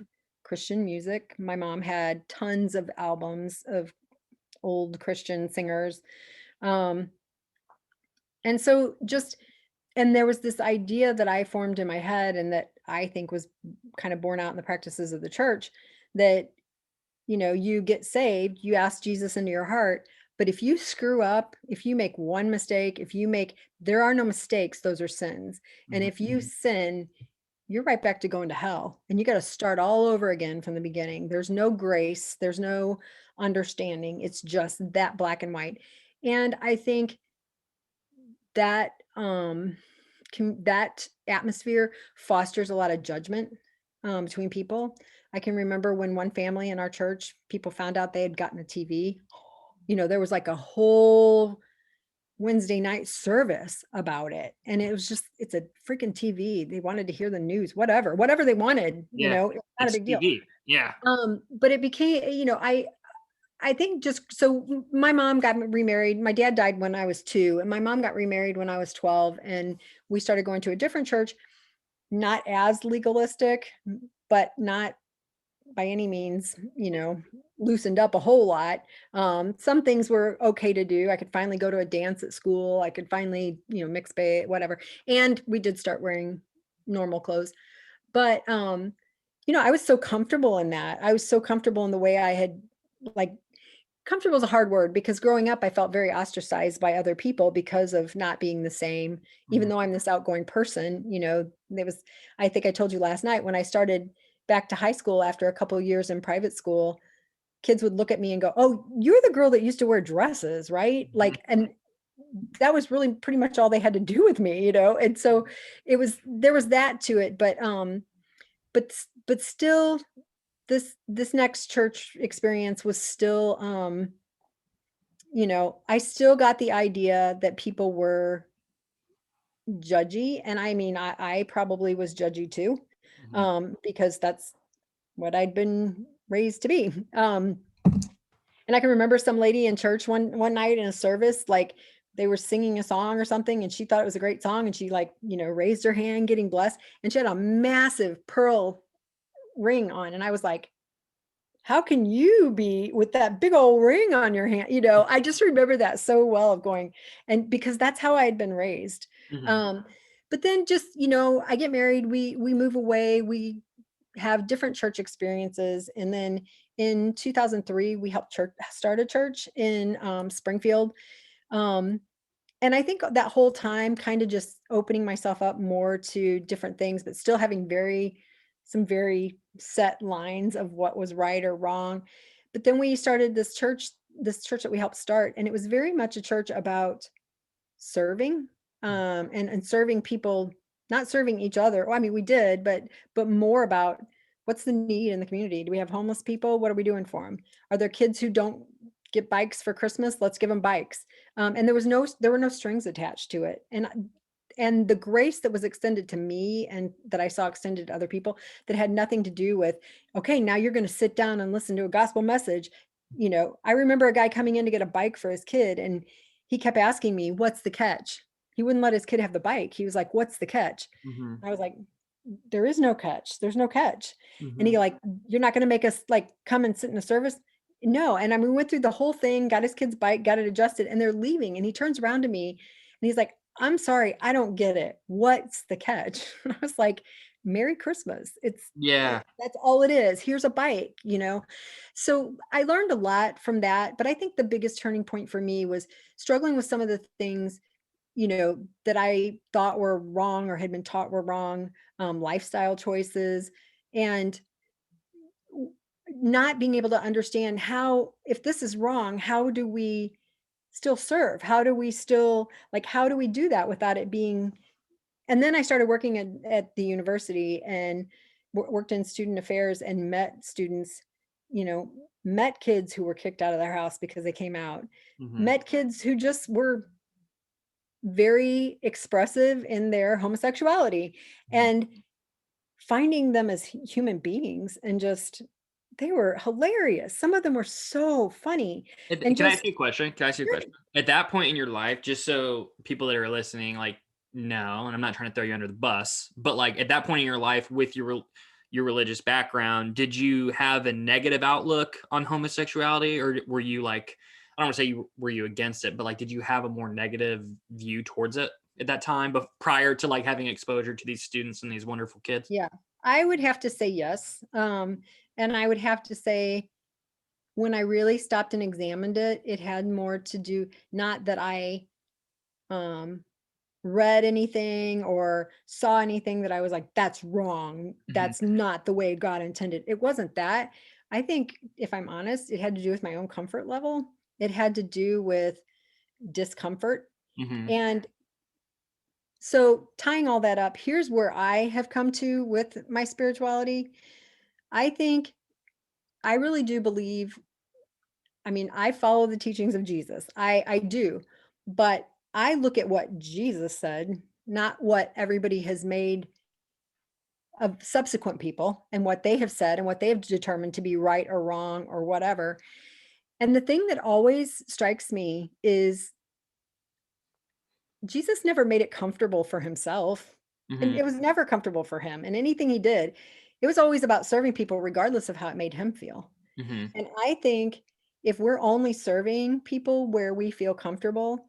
Christian music. My mom had tons of albums of old Christian singers. Um, and so and there was this idea that I formed in my head and that I think was kind of borne out in the practices of the church that, you get saved, you ask Jesus into your heart, but if you screw up, if you make one mistake, there are no mistakes, those are sins. And Mhm. if you sin, you're right back to going to hell and you got to start all over again from the beginning. There's no grace, there's no understanding. It's just that black and white. And I think that that atmosphere fosters a lot of judgment between people. I can remember when one family in our church, people found out they had gotten a TV. There was like a whole Wednesday night service about it. And it was just, it's a freaking TV. They wanted to hear the news, whatever they wanted, Yeah, it's not a it's big deal. TV. Yeah. But it became, I think just so my mom got remarried. My dad died when I was 2, and my mom got remarried when I was 12. And we started going to a different church, not as legalistic, but not by any means, loosened up a whole lot. Some things were okay to do. I could finally go to a dance at school. I could finally, mix bay, whatever. And we did start wearing normal clothes. But I was so comfortable in that. I was so comfortable in the way I had, like, comfortable is a hard word, because growing up I felt very ostracized by other people because of not being the same. Even Mhm. though I'm this outgoing person, there was, I think I told you last night, when I started back to high school after a couple of years in private school, kids would look at me and go, "Oh, you're the girl that used to wear dresses, right?" Mhm. Like, and that was really pretty much all they had to do with me, and so there was that to it. But still, this next church experience was still, I still got the idea that people were judgy. And I mean, I probably was judgy too, Mhm. because that's what I'd been raised to be. And I can remember some lady in church one night in a service, like, they were singing a song or something, and she thought it was a great song, and she, like, raised her hand getting blessed, and she had a massive pearl ring on, and I was like, how can you be with that big old ring on your hand? I just remember that so well, of going, and because that's how I had been raised. Mhm. Um, but then, just, I get married, we move away, we have different church experiences. And then in 2003, we helped church start a church in Springfield. Um, and I think that whole time kind of just opening myself up more to different things, but still having some very set lines of what was right or wrong. But then we started this church that we helped start, and it was very much a church about serving, and serving people, not serving each other. Well, I mean, we did, but more about, what's the need in the community? Do we have homeless people? What are we doing for them? Are there kids who don't get bikes for Christmas? Let's give them bikes. And there were no strings attached to it. And the grace that was extended to me, and that I saw extended to other people, that had nothing to do with, okay, now you're going to sit down and listen to a gospel message. I remember a guy coming in to get a bike for his kid, and he kept asking me, "What's the catch?" He wouldn't let his kid have the bike. He was like, "What's the catch?" Mhm. I was like, "There is no catch. There's no catch." And Mhm. he, like, "You're not going to make us, like, come and sit in a service?" No. And I mean, we went through the whole thing, got his kid's bike, got it adjusted, and they're leaving. And he turns around to me and he's like, "I'm sorry, I don't get it. What's the catch?" And I was like, "Merry Christmas. Yeah. That's all it is. Here's a bike." So I learned a lot from that. But I think the biggest turning point for me was struggling with some of the things, that I thought were wrong or had been taught were wrong, lifestyle choices, and w- not being able to understand how, if this is wrong, how do we still serve? How do we still, like, how do we do that without it being. And then I started working at the university, and worked in student affairs, and met students, you know, met kids who were kicked out of their house because they came out, Mhm. met kids who just were very expressive in their homosexuality, Mhm. and finding them as human beings, and just, they were hilarious. Some of them were so funny, and Can I ask you just. a question? Can I ask you a question? At that point in your life, just so people that are listening, like, no, and I'm not trying to throw you under the bus, but like at that point in your life with your religious background, did you have a negative outlook on homosexuality, or were you like, I don't want to say were you against it, but like, did you have a more negative view towards it at that time, but prior to like having exposure to these students and these wonderful kids? Yeah, I would have to say yes. And I would have to say, when I really stopped and examined it, it had more to do, not that I um read anything or saw anything that I was like, that's wrong. Hmm. That's not the way God intended. It wasn't that. I think, if I'm honest, it had to do with my own comfort level. It had to do with discomfort. Hmm. And so, tying all that up, here's where I have come to with my spirituality. I think, I really do believe, I mean, I follow the teachings of Jesus. I do. But I look at what Jesus said, not what everybody has made of subsequent people, and what they have said and what they have determined to be right or wrong or whatever. And the thing that always strikes me is, Jesus never made it comfortable for himself. And Hmm. it was never comfortable for him. And anything he did, it was always about serving people regardless of how it made him feel. Mhm. And I think if we're only serving people where we feel comfortable,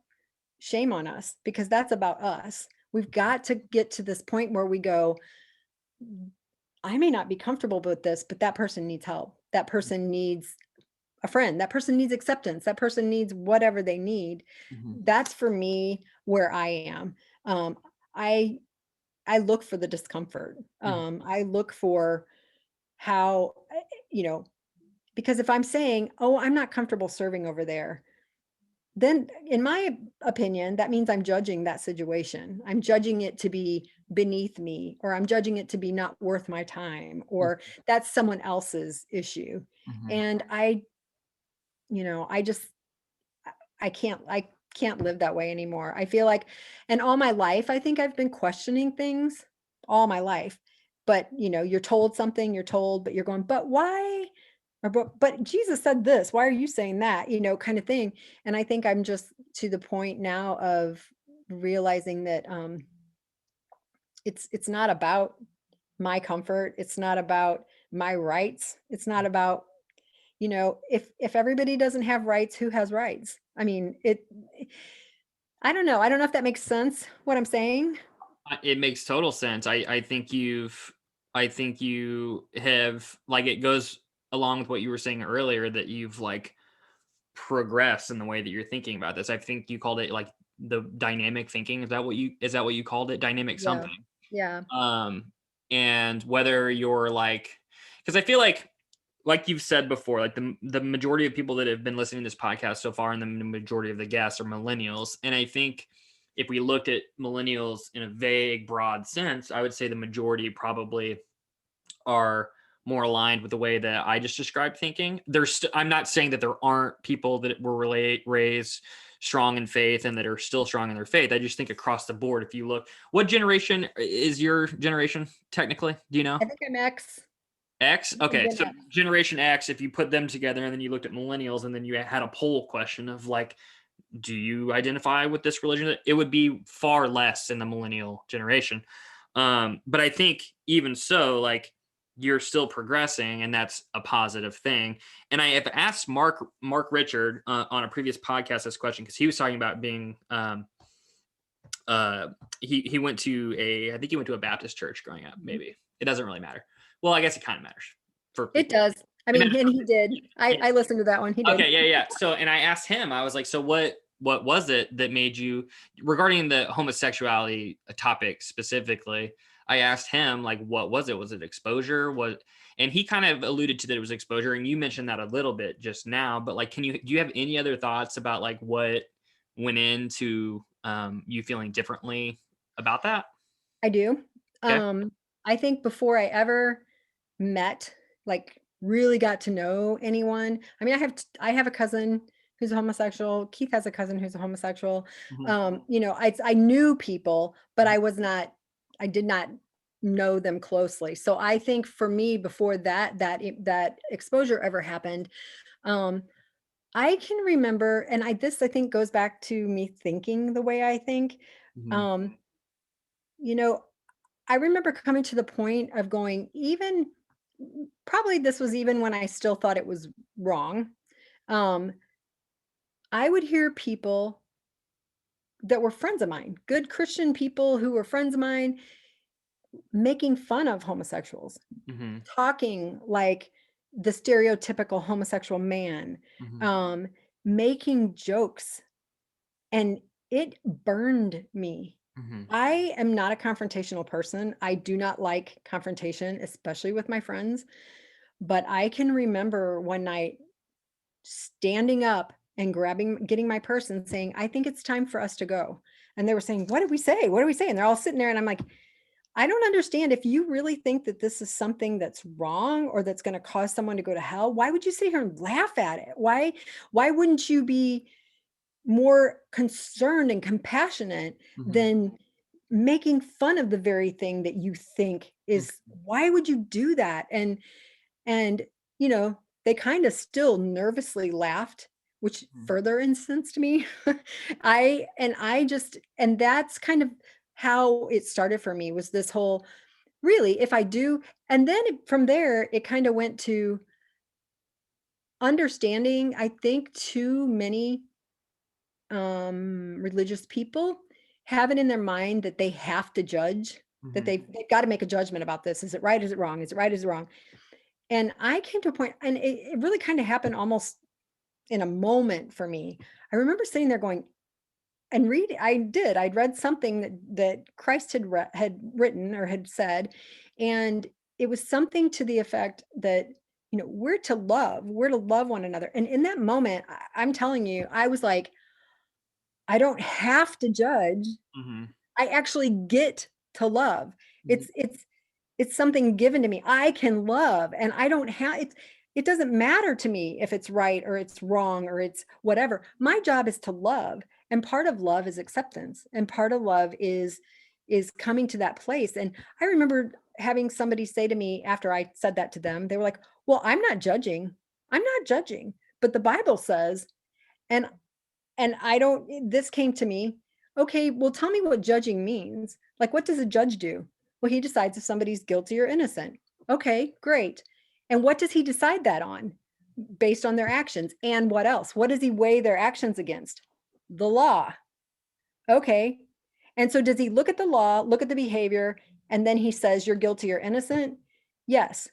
shame on us because that's about us. We've got to get to this point where we go, I may not be comfortable with this, but that person needs help. That person needs a friend. That person needs acceptance. That person needs whatever they need. Mhm. That's for me where I am. Um, I I look for the discomfort. Mhm. I look for how, you know, because if I'm saying, "Oh, I'm not comfortable serving over there," then in my opinion, that means I'm judging that situation. I'm judging it to be beneath me, or I'm judging it to be not worth my time, or that's someone else's issue. Mhm. And I just I can't live that way anymore. I feel like and all my life I think I've been questioning things all my life. But, you're told something, you're told, but you're going, "But why?" Or but Jesus said this, why are you saying that? Kind of thing. And I think I'm just to the point now of realizing that it's not about my comfort, it's not about my rights, it's not about if everybody doesn't have rights, who has rights? I mean, I don't know. I don't know if that makes sense, what I'm saying. It makes total sense. I think you have like it goes along with what you were saying earlier that you've like progressed in the way that you're thinking about this. I think you called it like the dynamic thinking. Is that what you called it? Dynamic Yeah. something. Yeah. Um, and whether you're like, because I feel like you've said before, like the majority of people that have been listening to this podcast so far, and the majority of the guests are millennials. And I think if we looked at millennials in a vague, broad sense, I would say the majority probably are more aligned with the way that I just described thinking. I'm not saying that there aren't people that were raised strong in faith and that are still strong in their faith. I just think across the board, if you look, what generation is your generation technically? Do you know? I think I'm X. X? I'm Okay. Gen So X. Generation X, if you put them together and then you looked at millennials and then you had a poll question of like, do you identify with this religion? It would be far less in the millennial generation. But I think even so, like you're still progressing, and that's a positive thing. And I have asked Mark Richard on a previous podcast this question because he was talking about being uh he went to I think he went to a Baptist church growing up. Mhm. Maybe it doesn't really matter. Well, I guess it kind of matters for It people. does. I It mean, matters and for he did. I people. I listened to that one. He did. Okay, yeah, yeah. So, and I asked him, I was like, so what was it that made you regarding the homosexuality topic specifically? I asked him like, what was it? Was it exposure? What? And he kind of alluded to that it was exposure, and you mentioned that a little bit just now. But like, do you have any other thoughts about like what went into you feeling differently about that? I do. Okay. Um, I think before I ever met, like really got to know anyone. I mean, I have a cousin who's a homosexual. Keith has a cousin who's a homosexual. Mhm. I knew people, but Mhm. I did not know them closely. So I think for me, before that exposure ever happened, um, I can remember, and I think goes back to me thinking the way I think. Mhm. Um, you know, I remember coming to the point of going, even probably this was even when I still thought it was wrong. Um, I would hear people that were friends of mine, good Christian people who were friends of mine, making fun of homosexuals, Mhm. talking like the stereotypical homosexual man, Mhm. um, making jokes, and it burned me. Mhm. I am not a confrontational person. I do not like confrontation, especially with my friends. But I can remember one night standing up and getting my purse and saying, "I think it's time for us to go." And they were saying, "What did we say? What did we say?" And they're all sitting there, and I'm like, I don't understand. If you really think that this is something that's wrong or that's going to cause someone to go to hell, why would you sit here and laugh at it? Why wouldn't you be more concerned and compassionate Mhm. than making fun of the very thing that you think is, why would you do that? And they kind of still nervously laughed, which Mhm. further incensed me. And that's kind of how it started for me, was this whole, really, if I do. And then from there it kind of went to, understanding, I think too many religious people have it in their mind that they have to judge, that Mhm. they've got to make a judgment about this. Is it right? Is it wrong? Is it right? Is it wrong? And I came to a point, and it really kind of happened almost in a moment for me. I remember sitting there going and read. I'd read something that Christ had written or had said, and it was something to the effect that we're to love one another. And in that moment, I'm telling you, I was like, I don't have to judge. Mhm. I actually get to love. Mhm. It's something given to me. I can love, and I don't have it doesn't matter to me if it's right or it's wrong or it's whatever. My job is to love, and part of love is acceptance, and part of love is coming to that place. And I remember having somebody say to me after I said that to them, they were like, "Well, I'm not judging. I'm not judging, but the Bible says." And I don't this came to me, "Okay, well, tell me what judging means. Like, what does a judge do?" "Well, he decides if somebody's guilty or innocent." "Okay, great. And what does he decide that on?" "Based on their actions." "And what else? What does he weigh their actions against?" "The law." "Okay. And so does he look at the law, look at the behavior, and then he says you're guilty or innocent?" "Yes."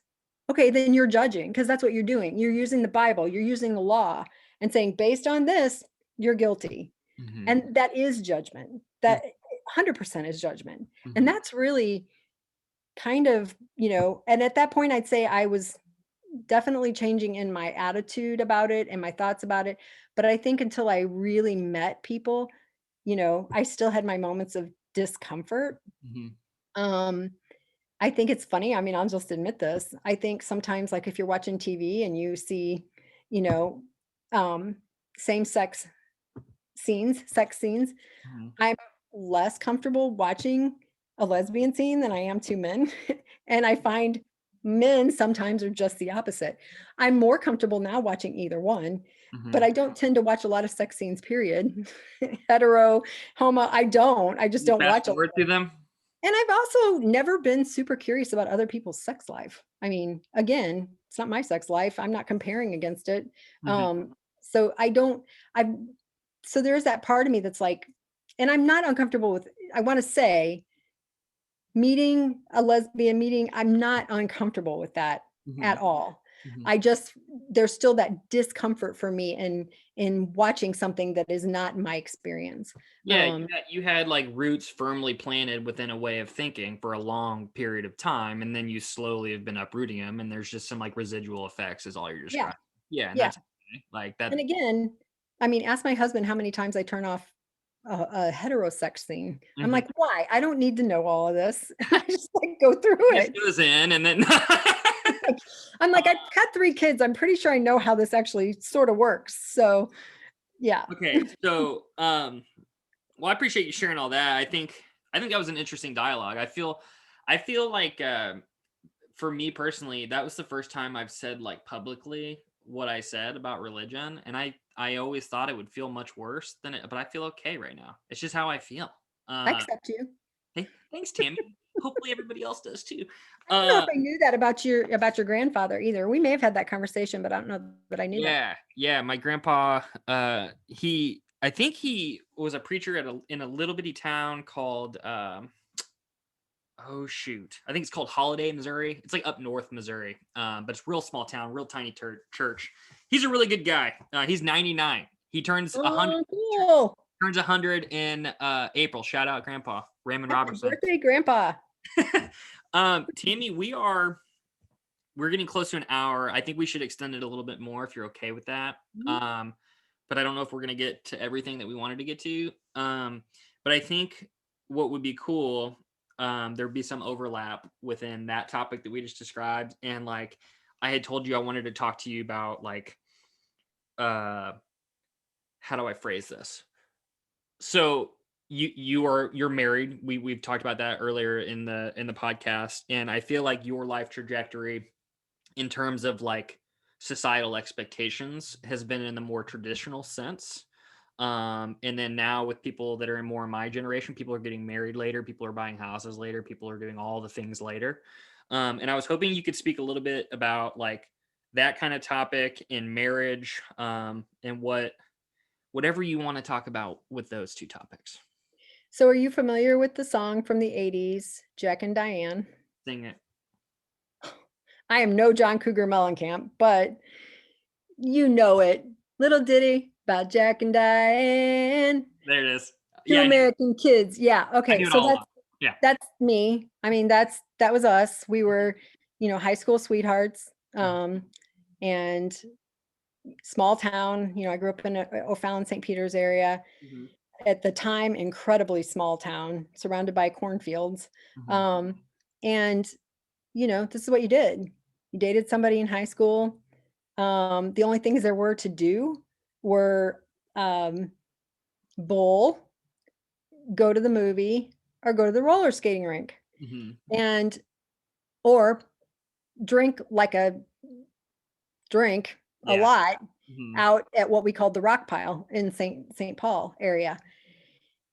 "Okay, then you're judging because that's what you're doing. You're using the Bible, you're using the law and saying, based on this, you're guilty." Mhm. And that is judgment. Mhm. That 100% is judgment. And Mhm. that's really kind of, and at that point, I'd say I was definitely changing in my attitude about it and my thoughts about it. But I think until I really met people, I still had my moments of discomfort. Mhm. Um, I think it's funny. I mean, I'll just admit this. I think sometimes, like if you're watching TV and you see, you know, um, same sex scenes, Mhm. I'm less comfortable watching a lesbian scene than I am 2 men, and I find men sometimes are just the opposite. I'm more comfortable now watching either one, but Mhm. I don't tend to watch a lot of sex scenes, period. Hetero, homo, I just You don't fast watch a lot forward of through them? and I've also never been super curious about other people's sex life. I mean, again, it's not my sex life. I'm not comparing against it. Mhm. So I don't I so there's that part of me that's like and I'm not uncomfortable with I want to say meeting a lesbian meeting, I'm not uncomfortable with that at Mhm. all. Mhm. I just there's still that discomfort for me in watching something that is not my experience. Yeah, Um you had, like, roots firmly planted within a way of thinking for a long period of time, and then you slowly have been uprooting them, and there's just some, like, residual effects is all you're yeah, describing. Yeah, and yeah. that's okay. Like, that And again, I mean, ask my husband how many times I turn off a heterosex scene. I'm Mhm. like, "Why? I don't need to know all of this." I just, like, go through It just it. goes in and then Like I'm like, "I've had 3 kids. I'm pretty sure I know how this actually sorta works." So, yeah. Okay, so, well, I appreciate you sharing all that. I think that was an interesting dialogue. I feel like, for me personally, that was the first time I've said, like, publicly what I said about religion, and I always thought it would feel much worse than it but I feel okay right now. It's just how I feel. I Uh, accept you. thanks, Tammy. Hopefully everybody else does too. I don't know Uh, if I knew that about your grandfather either. We may have had that conversation, but I don't know that I knew that. yeah, yeah, my grandpa, I think he was a preacher in a little bitty town called, oh shoot. I think it's called Holiday, Missouri. It's like up north Missouri. But it's real small town, real tiny church. He's a really good guy. He's 99. He turns 100 Oh, cool. turns 100 in April. Shout out Grandpa Raymond Happy Robertson. birthday, grandpa. Tammy, we're getting close to an hour. I think we should extend it a little bit more if you're okay with that. Mhm. But I don't know if we're gonna get to everything that we wanted to get to. But I think what would be cool, there'd be some overlap within that topic that we just described. And like I had told you I wanted to talk to you about like uh how do I phrase this? So you're married. We've talked about that earlier in the podcast. And I feel like your life trajectory in terms of like societal expectations has been in the more traditional sense. And then now with people that are in more in my generation, people are getting married later, people are buying houses later, people are doing all the things later. And I was hoping you could speak a little bit about like that kind of topic in marriage, and whatever you want to talk about with those two topics. So are you familiar with the song from the 80s, Jack and Diane? Sing it. I am no John Cougar Mellencamp, but you know it. Little ditty about Jack and Diane, There it is. two Yeah, American kids. Yeah. I Okay. knew it So all along. Yeah. that's me. I mean, that was us. We were, high school sweethearts. And small town, I grew up in O'Fallon, St. Peter's area. Mm-hmm. At the time, incredibly small town, surrounded by cornfields. Mm-hmm. And this is what you did. You dated somebody in high school. The only things there were to do were bowl, go to the movie, or go to the roller skating rink, Mm-hmm. and or drink a Yeah. lot Mm-hmm. out at what we called the rock pile in St. Paul area.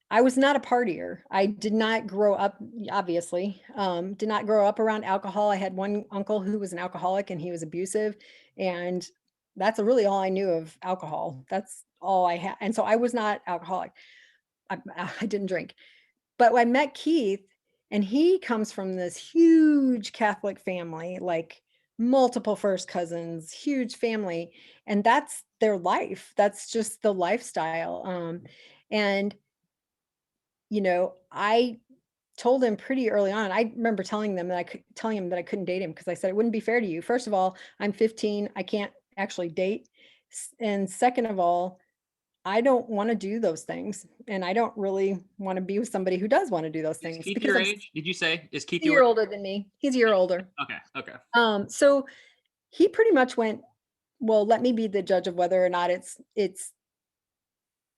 I was not a partier. I did not grow up, obviously, did not grow up around alcohol. I had one uncle who was an alcoholic and he was abusive. And that's really all I knew of alcohol. That's all I had. And so I was not alcoholic. I didn't drink. But I met Keith, and he comes from this huge Catholic family, like multiple first cousins, huge family. And that's their life. That's just the lifestyle. And I told him pretty early on. I remember telling him that I couldn't date him because I said it wouldn't be fair to you. First of all, I'm 15. I can't actually date. And second of all, I don't want to do those things. And I don't really want to be with somebody who does want to do those Is things Keith because your I'm age? Did you say? Is Keith a year older than me. He's a year older. Okay. Okay. So he pretty much went, well, let me be the judge of whether or not it's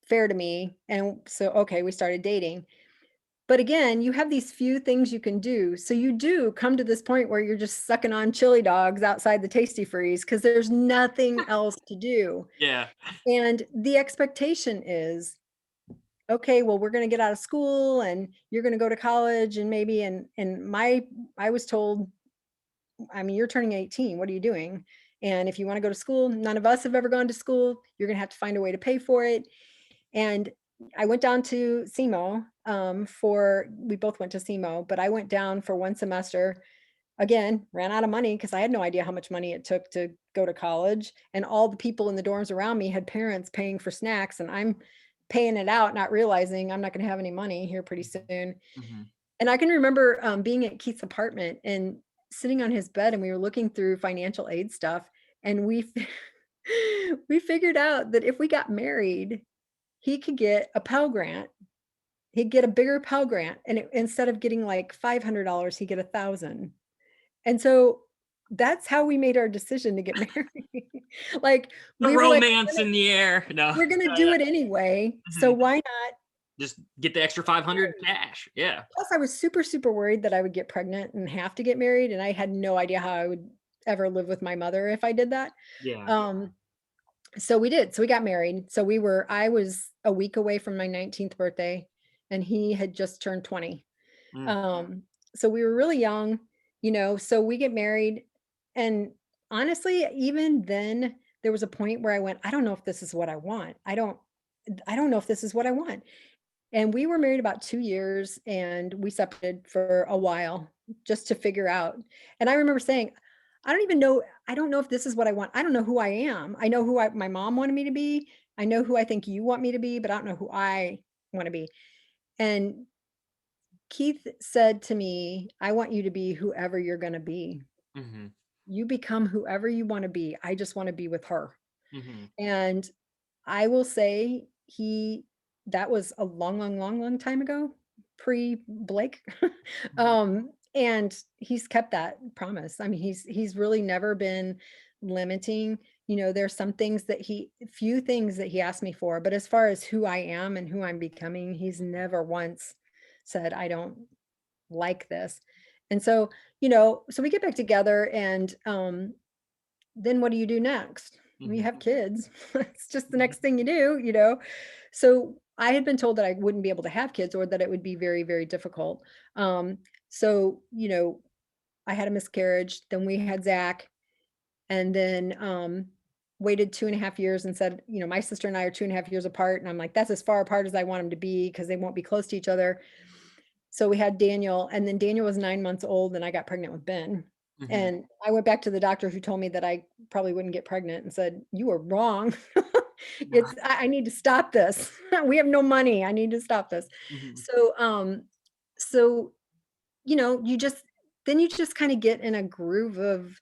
fair to me. And so, okay, we started dating. But again, you have these few things you can do. So you do come to this point where you're just sucking on chili dogs outside the Tasty Freeze because there's nothing else to do. Yeah. And the expectation is, okay, well, we're going to get out of school and you're going to go to college and maybe, I was told, I mean, you're turning 18. What are you doing? And if you want to go to school, none of us have ever gone to school. You're going to have to find a way to pay for it. And I went down to SEMO we both went to SEMO, but I went down for one semester. Again, ran out of money because I had no idea how much money it took to go to college. And all the people in the dorms around me had parents paying for snacks, and I'm paying it out, not realizing I'm not going to have any money here pretty soon. Mm-hmm. And I can remember being at Keith's apartment and sitting on his bed, and we were looking through financial aid stuff, and we figured out that if we got married, he could get a Pell Grant. He'd get a bigger Pell Grant, and instead of getting like $500, he'd get 1,000. And so that's how we made our decision to get married. Like The we were like, romance in the air. No. we're gonna do it anyway. So Mhm. why not? Just get the extra 500 cash. Yeah. Plus, I was super, super worried that I would get pregnant and have to get married, and I had no idea how I would ever live with my mother if I did that. Yeah. So we did. So we got married. I was a week away from my 19th birthday, and he had just turned 20. Mm. So we were really young, so we get married. And honestly, even then, there was a point where I went, I don't know if this is what I want. I don't know if this is what I want. And we were married about 2 years, and we separated for a while just to figure out. And I remember saying, I don't even know. I don't know if this is what I want. I don't know who I am. I know who my mom wanted me to be. I know who I think you want me to be, but I don't know who I want to be. And Keith said to me, I want you to be whoever you're going to be. Mm-hmm. You become whoever you want to be. I just want to be with her. Mm-hmm. And I will say that was a long, long, long, long time ago, pre Blake. And he's kept that promise. I mean, he's really never been limiting. There's few things that he asked me for, but as far as who I am and who I'm becoming, he's never once said, I don't like this. And so, so we get back together, and then what do you do next? You Mm-hmm. have kids. It's just the next thing you do. So I had been told that I wouldn't be able to have kids, or that it would be very, very difficult. So, I had a miscarriage. Then we had Zach. and then waited 2.5 years and said, my sister and I are 2.5 years apart. And I'm like, that's as far apart as I want them to be because they won't be close to each other. So we had Daniel, and then Daniel was 9 months old and I got pregnant with Ben. Mhm. And I went back to the doctor who told me that I probably wouldn't get pregnant and said, you were wrong. I need to stop this. We have no money. I need to stop this. Mhm. So you just kind of get in a groove of,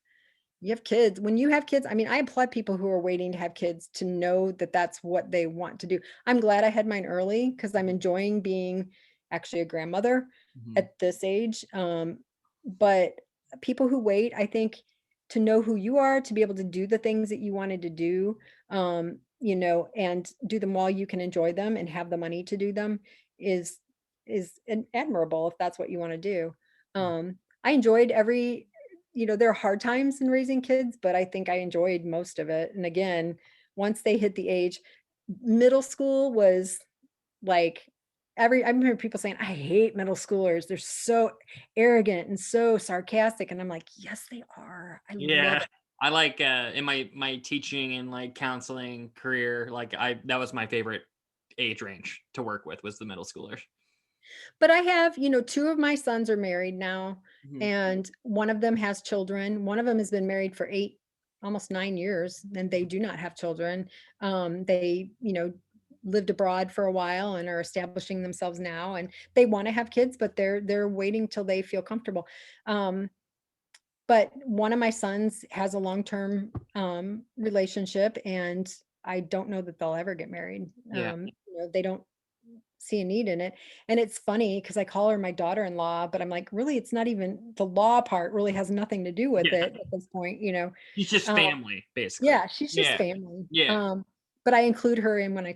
you have kids. When you have kids, I mean, I applaud people who are waiting to have kids to know that that's what they want to do. I'm glad I had mine early because I'm enjoying being actually a grandmother Mhm. at this age. But people who wait, I think, to know who you are, to be able to do the things that you wanted to do, and do them while you can enjoy them and have the money to do them is admirable if that's what you want to do. I enjoyed there are hard times in raising kids, but I think I enjoyed most of it. And again, once they hit the age, middle school was like I remember people saying, I hate middle schoolers. They're so arrogant and so sarcastic. And I'm like, yes, they are. I love Yeah. it. I like in my teaching and like counseling career, like that was my favorite age range to work with was the middle schoolers. But I have, two of my sons are married now, Mhm. and one of them has children. One of them has been married for 8, almost 9 years, and they do not have children. They, lived abroad for a while and are establishing themselves now, and they want to have kids, but they're waiting till they feel comfortable. Um, but one of my sons has a long-term relationship, and I don't know that they'll ever get married. Yeah. They don't see a need in it. And it's funny because I call her my daughter-in-law, but I'm like, really, it's not even the law part really has nothing to do with Yeah. it at this point. He's just Um, family, basically. yeah, she's just Yeah. family. Yeah. But I include her in when I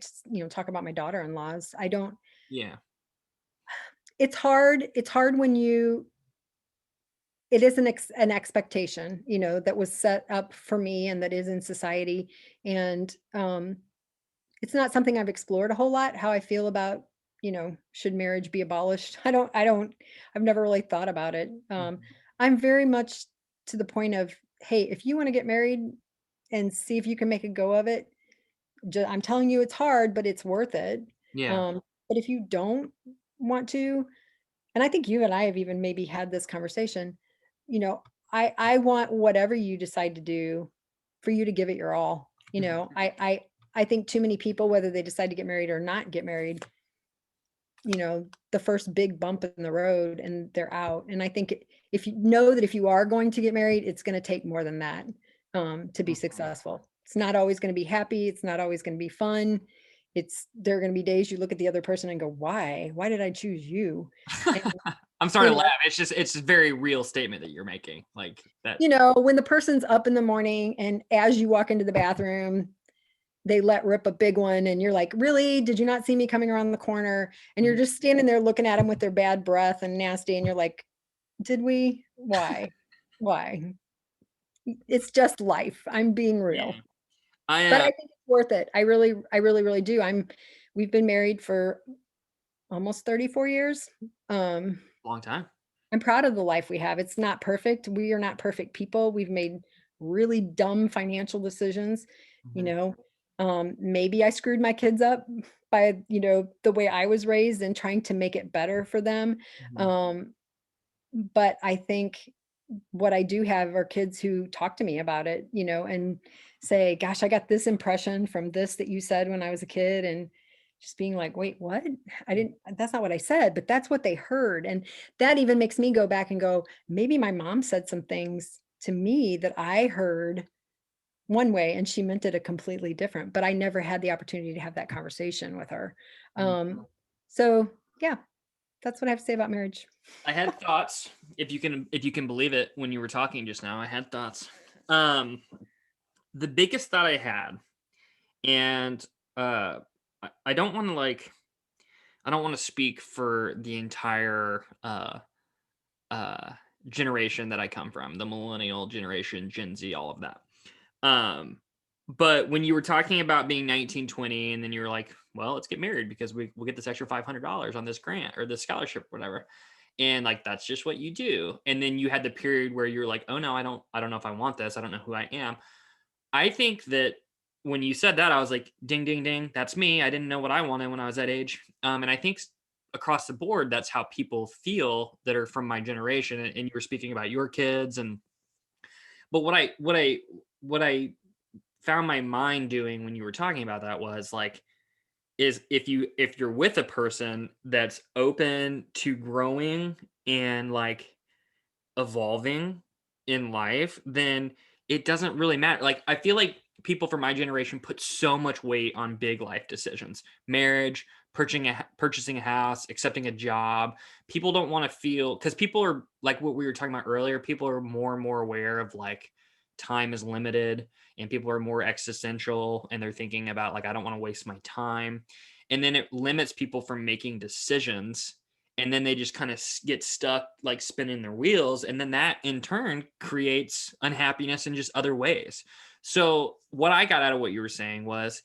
talk about my daughter-in-laws. I don't Yeah. it's hard when it is an expectation, that was set up for me and that is in society. And it's not something I've explored a whole lot, how I feel about, should marriage be abolished? I've never really thought about it. Mhm. I'm very much to the point of, hey, if you want to get married and see if you can make a go of it, I'm telling you it's hard, but it's worth it. Yeah. Um, but if you don't want to, and I think you and I have even maybe had this conversation, you know, I want whatever you decide to do for you to give it your all. Mhm. I think too many people, whether they decide to get married or not get married, the first big bump in the road and they're out. And I think if you know that if you are going to get married, it's going to take more than that to be Mhm. successful. It's not always going to be happy. It's not always going to be fun. There are going to be days you look at the other person and go, why? Why did I choose you? And I'm sorry you to laugh. know, It's a very real statement that you're making. Like that. when the person's up in the morning and as you walk into the bathroom, they let rip a big one and you're like, really? Did you not see me coming around the corner? And you're Mhm. just standing there looking at them with their bad breath and nasty. And you're like, did we? Why? Why? It's just life. I'm being Yeah. real. I But I think it's worth it. I really, really do. We've been married for almost 34 years. Um, long time. I'm proud of the life we have. It's not perfect. We are not perfect people. We've made really dumb financial decisions, you Mhm. know. Maybe I screwed my kids up by, the way I was raised and trying to make it better for them. Mhm. Um, but I think what I do have are kids who talk to me about it, and say, gosh, I got this impression from this that you said when I was a kid. And just being like, wait, what? That's not what I said, but that's what they heard. And that even makes me go back and go, maybe my mom said some things to me that I heard one way and she meant it a completely different, but I never had the opportunity to have that conversation with her. Mhm. So yeah, that's what I have to say about marriage. I had thoughts, if you can believe it, when you were talking just now. I had thoughts. Um, the biggest thought I had, and uh, I don't want to I don't want to speak for the entire uh generation that I come from, the millennial generation, Gen Z, all of that. Um, but when you were talking about being 19, 20, and then you were like, well, let's get married because we'll get this extra $500 on this grant or this scholarship, whatever. and like that's just what you do. And then you had the period where you're like, oh no, I don't know if I want this, I don't know who I am. I think that when you said that, I was like, ding ding ding, that's me. I didn't know what I wanted when I was that age. And I think across the board that's how people feel that are from my generation. And you were speaking about your kids. And but what I found my mind doing when you were talking about that was like, is if you're with a person that's open to growing and like evolving in life, then it doesn't really matter. Like I feel like people from my generation put so much weight on big life decisions, marriage, purchasing a house, accepting a job. People don't want to feel, because people are like what we were talking about earlier, people are more and more aware of like time is limited, and people are more existential, and they're thinking about like I don't want to waste my time. And then it limits people from making decisions, and then they just kind of get stuck like spinning their wheels, and then that in turn creates unhappiness in just other ways. So what I got out of what you were saying was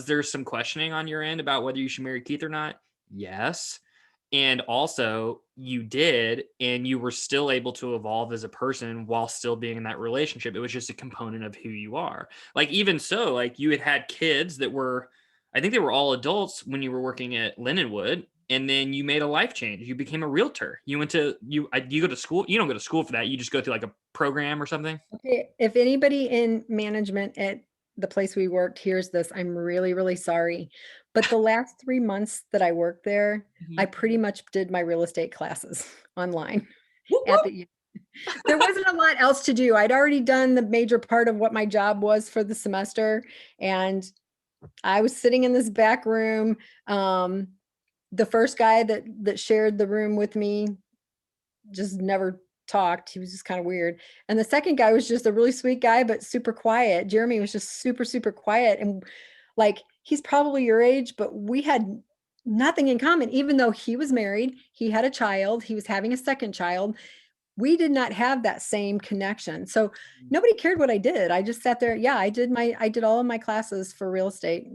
there some questioning on your end about whether you should marry Keith or not? Yes. And also you did, and you were still able to evolve as a person while still being in that relationship. It was just a component of who you are. Like even so, like you had kids that were, I think they were all adults when you were working at Lindenwood, and then you made a life change. You became a realtor. You went to you go to school. You don't go to school for that. You just go through like a program or something. Okay, if anybody in management at the place we worked hears this, I'm really, really sorry. But the last 3 months that I worked there, I Mhm. pretty much did my real estate classes online Whoop, at whoop. the there wasn't a lot else to do. I'd already done the major part of what my job was for the semester, and I was sitting in this back room. The first guy that shared the room with me just never talked. He was just kind of weird. And the second guy was just a really sweet guy, but super quiet. Jeremy was just super, super quiet. And like, he's probably your age, but we had nothing in common. Even though he was married, he had a child, he was having a second child. We did not have that same connection. So nobody cared what I did. I just sat there. Yeah, I did all of my classes for real estate.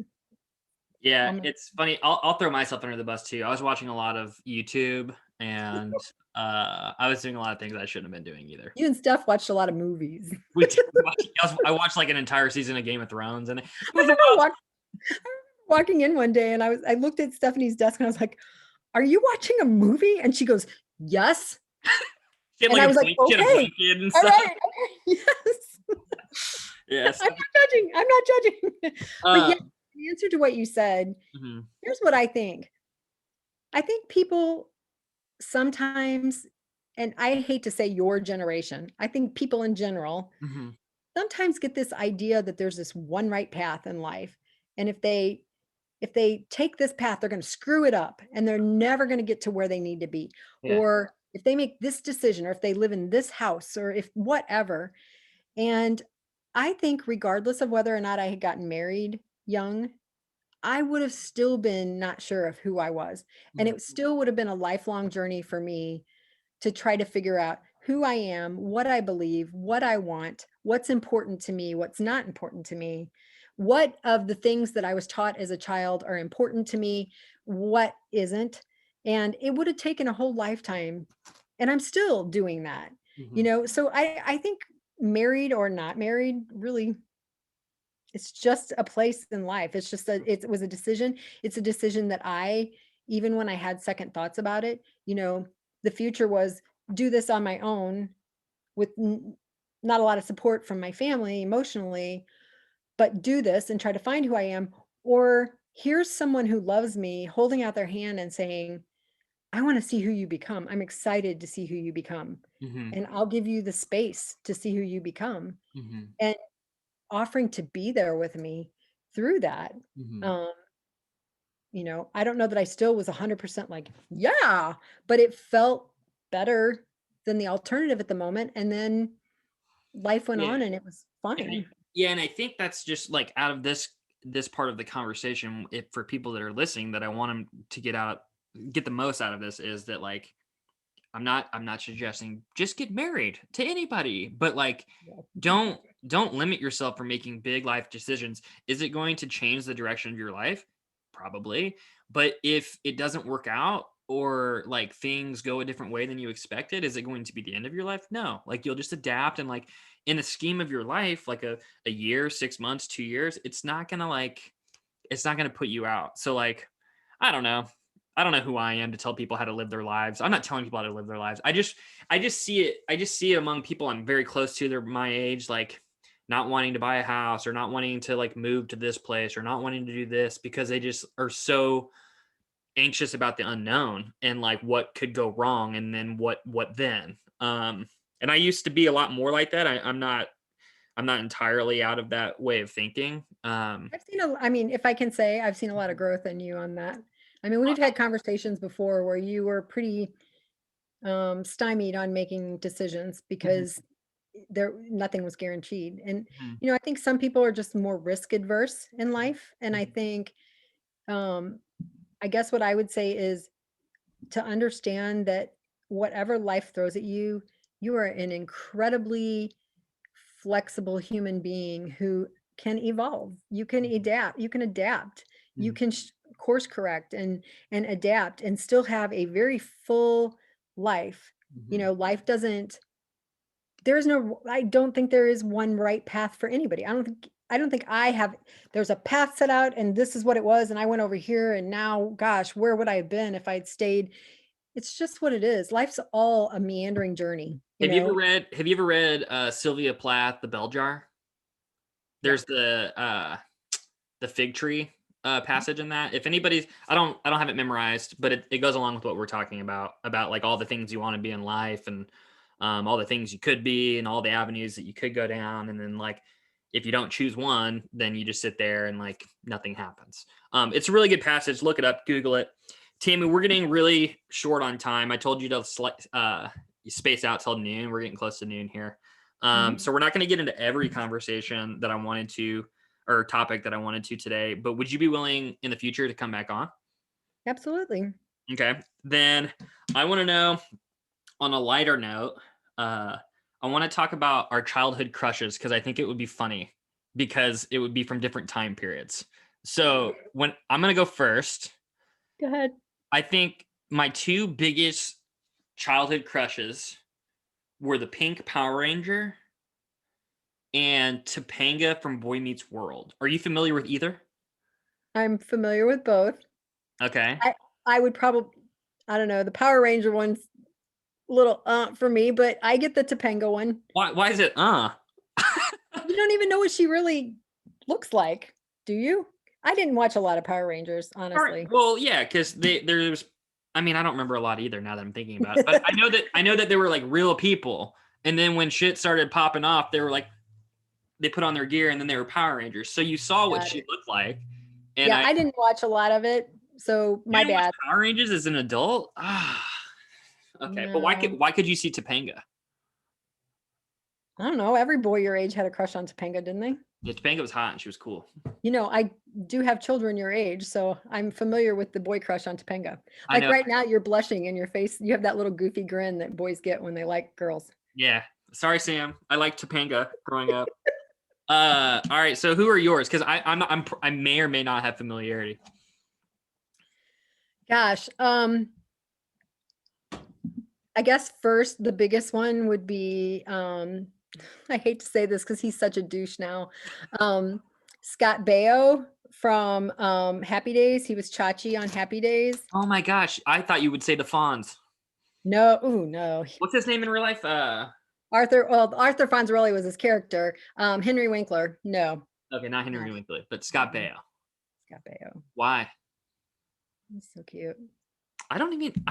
Yeah, Um, it's funny. I'll throw myself under the bus too. I was watching a lot of YouTube, and I was doing a lot of things I shouldn't have been doing either. you and Steph watched a lot of movies. We did I watched like an entire season of Game of Thrones, and it I was a remember wild. walking in one day and I looked at Stephanie's desk and I was like, "Are you watching a movie?" And she goes, "Yes." She had And like I a was like, she had a "Okay, blanket and all stuff. right, okay, yes." Yes. I'm not judging. I'm not judging. But yeah, Um, in answer to what you said, mhm, here's what I think. I think people sometimes, and I hate to say your generation, I think people in general mhm. sometimes get this idea that there's this one right path in life. And if they take this path, they're going to screw it up and they're never going to get to where they need to be. Yeah. Or if they make this decision, or if they live in this house, or if whatever. And I think, regardless of whether or not I had gotten married young, I would have still been not sure of who I was. And Mhm, it still would have been a lifelong journey for me to try to figure out who I am, what I believe, what I want, what's important to me, what's not important to me, what of the things that I was taught as a child are important to me, what isn't. And it would have taken a whole lifetime. And I'm still doing that, mhm. So I think married or not married, really, it's just a place in life. It's just it was a decision. It's a decision that even when I had second thoughts about it, the future was do this on my own with not a lot of support from my family emotionally, but do this and try to find who I am. Or here's someone who loves me holding out their hand and saying, I want to see who you become. I'm excited to see who you become. Mhm, And I'll give you the space to see who you become. mhm, And offering to be there with me through that. mhm. Um, I don't know that I still was 100% like, yeah, but it felt better than the alternative at the moment. And then life went Yeah. on and it was And I fine. yeah, and I think that's just like out of this part of the conversation, if for people that are listening, that I want them to get the most out of this is that like I'm not suggesting just get married to anybody, but like Yeah. don't limit yourself from making big life decisions. Is it going to change the direction of your life? Probably. But if it doesn't work out, or like things go a different way than you expected, is it going to be the end of your life? No. Like you'll just adapt, and like in the scheme of your life, like a year, 6 months, 2 years, it's not gonna put you out. So like, I don't know. I don't know who I am to tell people how to live their lives. I'm not telling people how to live their lives. I just see it. I just see it among people I'm very close to. They're my age, like not wanting to buy a house or not wanting to like move to this place or not wanting to do this because they just are so anxious about the unknown and like what could go wrong and then what then. And I used to be a lot more like that. I'm not entirely out of that way of thinking. I mean, if I can say, I've seen a lot of growth in you on that. I mean, we've had conversations before where you were pretty stymied on making decisions Mhm, because there nothing was guaranteed. And mhm, I think some people are just more risk adverse in life. And I mhm, think um, I guess what I would say is to understand that whatever life throws at you, you are an incredibly flexible human being who can evolve. You can adapt. You can adapt. You mhm, can course correct and adapt and still have a very full life. mhm. Life doesn't there is no I don't think there is one right path for anybody. I don't think I have there's a path set out and this is what it was and I went over here and now gosh, where would I have been if I'd stayed? It's just what it is. Life's all a meandering journey, you know? Have you ever read Sylvia Plath, The Bell Jar? Yeah. There's the fig tree passage in that. If anybody's, I don't have it memorized, but it goes along with what we're talking about like all the things you want to be in life and all the things you could be and all the avenues that you could go down. And then like if you don't choose one, then you just sit there and like nothing happens. It's a really good passage. Look it up, Google it. Tammy, we're getting really short on time. I told you to space out till noon. We're getting close to noon here. Mhm. So we're not going to get into every conversation that I wanted to or topic that I wanted to today, but would you be willing in the future to come back on? Absolutely. Okay. Then I want to know on a lighter note, uh, I want to talk about our childhood crushes because I think it would be funny because it would be from different time periods. So when I'm going to go first, Go ahead. I think my two biggest childhood crushes were the pink Power Ranger and Topanga from Boy Meets World. Are you familiar with either? I'm familiar with both. Okay. I I would probably I don't know, the Power Ranger one's a little, for me, but I get the Topanga one. Why is it You don't even know what she really looks like, do you? I didn't watch a lot of Power Rangers, Alright, honestly. well, yeah, because there's I mean, I don't remember a lot either now that I'm thinking about it, but I know that they were, like, real people, and then when shit started popping off, they were, like they put on their gear, and then they were Power Rangers, so you saw what Got she it. looked like, and Yeah, I I didn't watch a lot of it, so you my didn't watch bad. Power Rangers as an adult? Okay, but why could No. why could you see Topanga? I don't know, every boy your age had a crush on Topanga, didn't they? Yeah, Topanga was hot, and she was cool. I do have children your age, so I'm familiar with the boy crush on Topanga. I Like, know right now, you're blushing in your face you have that little goofy grin that boys get when they like girls. yeah. Sorry, Sam, I liked Topanga growing up. Alright, so who are yours? Because I may or may not have familiarity. Gosh, I guess first, the biggest one would be, I hate to say this because he's such a douche now, um, Scott Baio from, Happy Days. He was Chachi on Happy Days. Oh my gosh, I thought you would say the Fonz. No, ooh, no. What's his name in real life? Arthur Fonzarelli was his character. Henry Winkler, no, Okay, not Henry not Winkler, but Scott mm-mm, Baio. Scott Baio. Why? He's so cute. I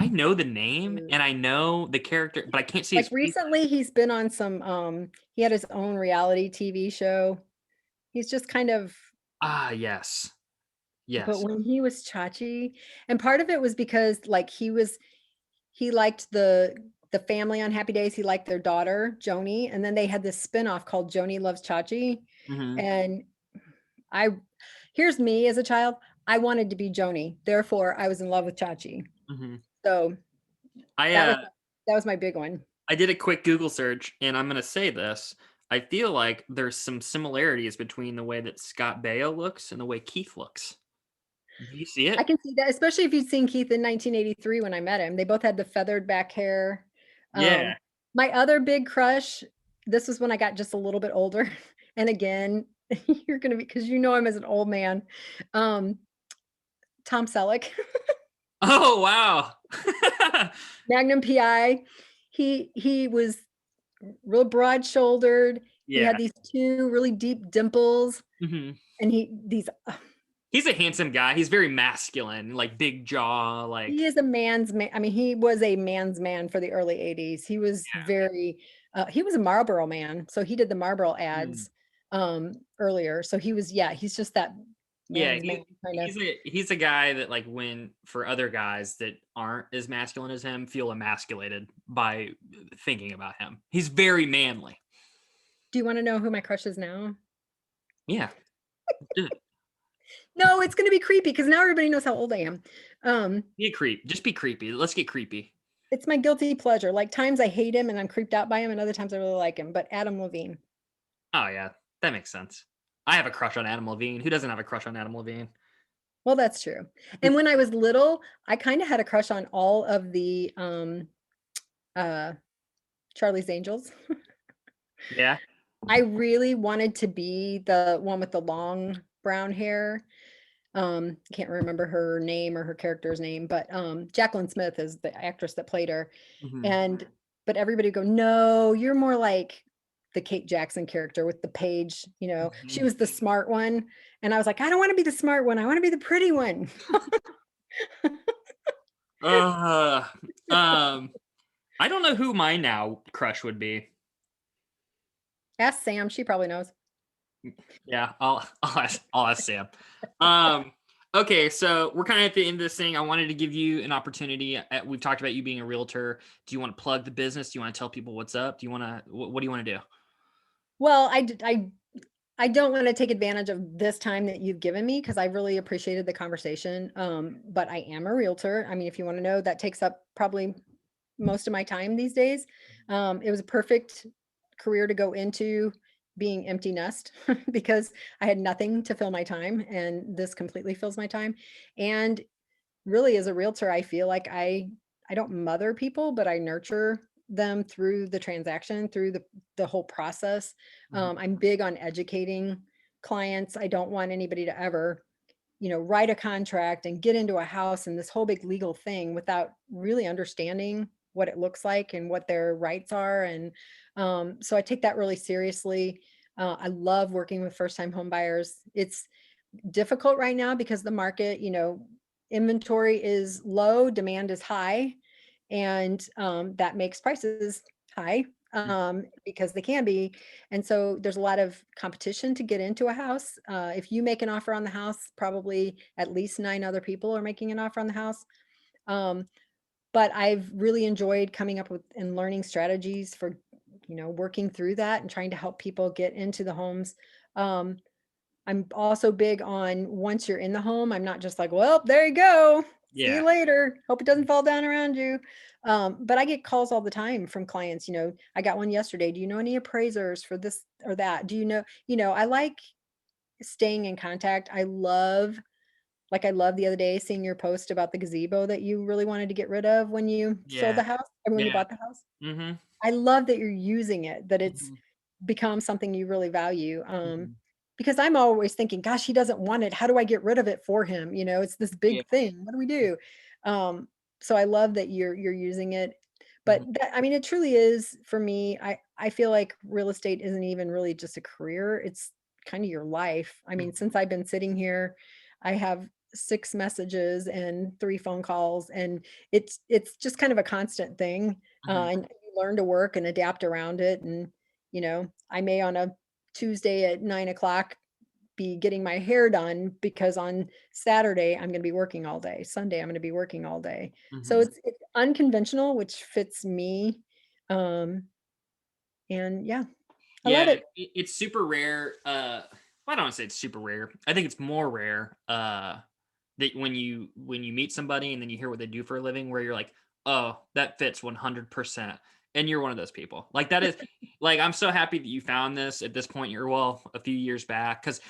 know the name Cute. and I know the character, but I can't see Like, his face. recently, he's been on some, he had his own reality TV show. He's just kind of Ah, yes. but Yes. when he was Chachi and part of it was because, like, he liked the family on Happy Days, he liked their daughter, Joni, and then they had this spinoff called Joni Loves Chachi, Mhm, and I here's me as a child, I wanted to be Joni, therefore, I was in love with Chachi. mhm. So, I, that was uh, that was my big one. I did a quick Google search, and I'm gonna say this. I feel like there's some similarities between the way that Scott Baio looks and the way Keith looks. Do you see I it? can see that, especially if you'd seen Keith in 1983 when I met him. They both had the feathered back hair. Yeah. My other big crush, this was when I got just a little bit older, and again, you're gonna be, because you know him as an old man, um, Tom Selleck, Oh, wow. Magnum PI. He was real broad-shouldered. He Yeah. had these 2 really deep dimples, Mhm. and these He's a handsome guy. He's very masculine, like big jaw, he like is a man's man. I mean, he was a man's man for the early '80s. He was very, he was a Marlboro man, so he did the Marlboro mm. ads, earlier. So he was, yeah, he's just that Yeah, man's man kind of. he's a guy that, like, when for other guys that aren't as masculine as him feel emasculated by thinking about him. He's very manly. Do you wanna know who my crush is now? Yeah. Just No, it's gonna be creepy because now everybody knows how old I am. Um, be a creep. Just be creepy. Let's get creepy. it's my guilty pleasure. Like, times I hate him and I'm creeped out by him, and other times I really like him, but Adam Levine. Oh, yeah. That makes sense. I have a crush on Adam Levine. Who doesn't have a crush on Adam Levine? Well, that's true. And when I was little, I kinda had a crush on all of the, uh, Charlie's Angels. Yeah. I really wanted to be the one with the long brown hair. Can't remember her name or her character's name, but, Jacqueline Smith is the actress that played her, Mhm. and but everybody would go, "No, you're more like the Kate Jackson character with the page," she Mhm. was the smart one, and I was like, "I don't wanna be the smart one, I wanna be the pretty one." Uh, um, I don't know who my now crush would be. Ask Sam, she probably knows. Yeah, I'll ask Sam. Um, okay, so we're kind of at the end of this thing. I wanted to give you an opportunity. We've talked about you being a realtor. Do you want to plug the business? Do you want to tell people what's up? Do you want to? What do you want to do? Well, I don't wanna take advantage of this time that you've given me because I really appreciated the conversation, but I am a realtor. I mean, if you wanna know, that takes up probably most of my time these days. It was a perfect career to go into, being empty nest because I had nothing to fill my time, and this completely fills my time. And really, as a realtor, I feel like I don't mother people, but I nurture them through the transaction, through the whole process. Mhm. I'm big on educating clients. I don't want anybody to ever, write a contract and get into a house and this whole big legal thing without really understanding what it looks like and what their rights are. And so I take that really seriously. I love working with first time home buyers. It's difficult right now because the market, inventory is low, demand is high, and that makes prices high because they can be. And so there's a lot of competition to get into a house. If you make an offer on the house, probably at least 9 other people are making an offer on the house. Um, but I've really enjoyed coming up with and learning strategies for, working through that and trying to help people get into the homes. Um, I'm also big on once you're in the home, I'm not just like, "Well, there you go. See Yeah, you later. Hope it doesn't fall down around you." But I get calls all the time from clients, I got one yesterday, "Do you know any appraisers for this or that? Do you know?" I like staying in contact. I love the other day seeing your post about the gazebo that you really wanted to get rid of when you sold yeah, the house and when you yeah. bought the house. Mhm. I love that you're using it, that it's Mhm. become something you really value, Mhm. because I'm always thinking, "Gosh, he doesn't want it. How do I get rid of it for him?" It's this Yeah. big thing. What do we do? Um, so I love that you're using it. But Mhm. that, I mean, it truly is for me. I feel like real estate isn't even really just a career. It's kind of your life. I mean, Mhm. since I've been sitting here, I have 6 messages and 3 phone calls, and it's just kind of a constant thing. Mhm. And you learn to work and adapt around it. And I may on a Tuesday at 9 o'clock be getting my hair done because on Saturday I'm going to be working all day. Sunday I'm going to be working all day. So Mhm. it's unconventional, which fits me. Um, and yeah, I Yeah, love it. it's super rare. Well, I don't want to say it's super rare. I think it's more rare. That when you meet somebody and then you hear what they do for a living, where you're like, oh, that fits 100%, and you're one of those people. Like that is, like I'm so happy that you found this at this point. You're well a few years back because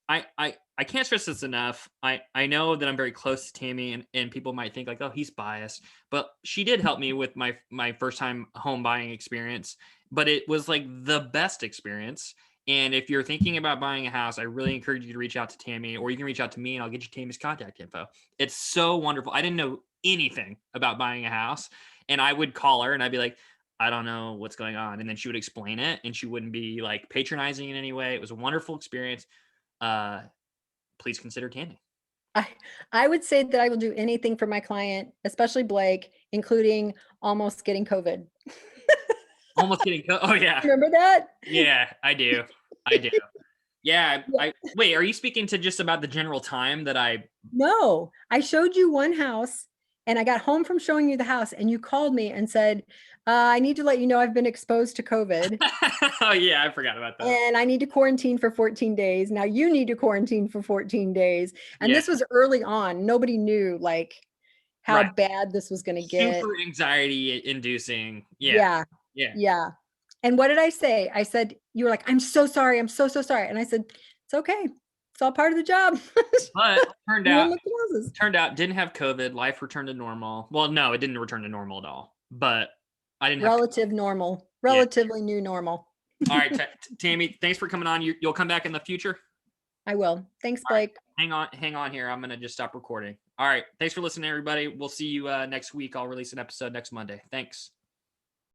I can't stress this enough. I know that I'm very close to Tammy, and people might think like, oh, he's biased, but she did help me with my first time home buying experience. But it was like the best experience. And if you're thinking about buying a house, I really encourage you to reach out to Tammy, or you can reach out to me, and I'll get you Tammy's contact info. It's so wonderful. I didn't know anything about buying a house, and I would call her and I'd be like, I don't know what's going on, and then she would explain it, and she wouldn't be like patronizing in any way. It was a wonderful experience. uh, Please consider Tammy. I I would say that I will do anything for my client, especially Blake, including almost getting COVID. Almost getting oh yeah. Remember that? Yeah, I do. I do. Yeah, Yeah. I wait, are you speaking to just about the general time that I No, I showed you one house, and I got home from showing you the house, and you called me and said, "I need to let you know I've been exposed to COVID, Oh yeah, I forgot about that. and I need to quarantine for 14 days. Now you need to quarantine for 14 days." And Yeah, this was early on. Nobody knew, like, how right. bad this was gonna get. Super anxiety inducing. Yeah, Yeah, yeah. yeah. And what did I say? I said, "You were like, 'I'm so sorry. I'm so, so sorry.'" And I said, "It's okay. It's all part of the job." But turned You out in the closets. didn't have COVID, life returned to normal. Well, no, it didn't return to normal at all, but I didn't have Relative normal, yeah. relatively new normal. All right, Tammy, thanks for coming on. You'll come back in the future? I will. Thanks, All right. Blake. Hang on here. I'm gonna just stop recording. All right. Thanks for listening, everybody. We'll see you next week. I'll release an episode next Monday. Thanks.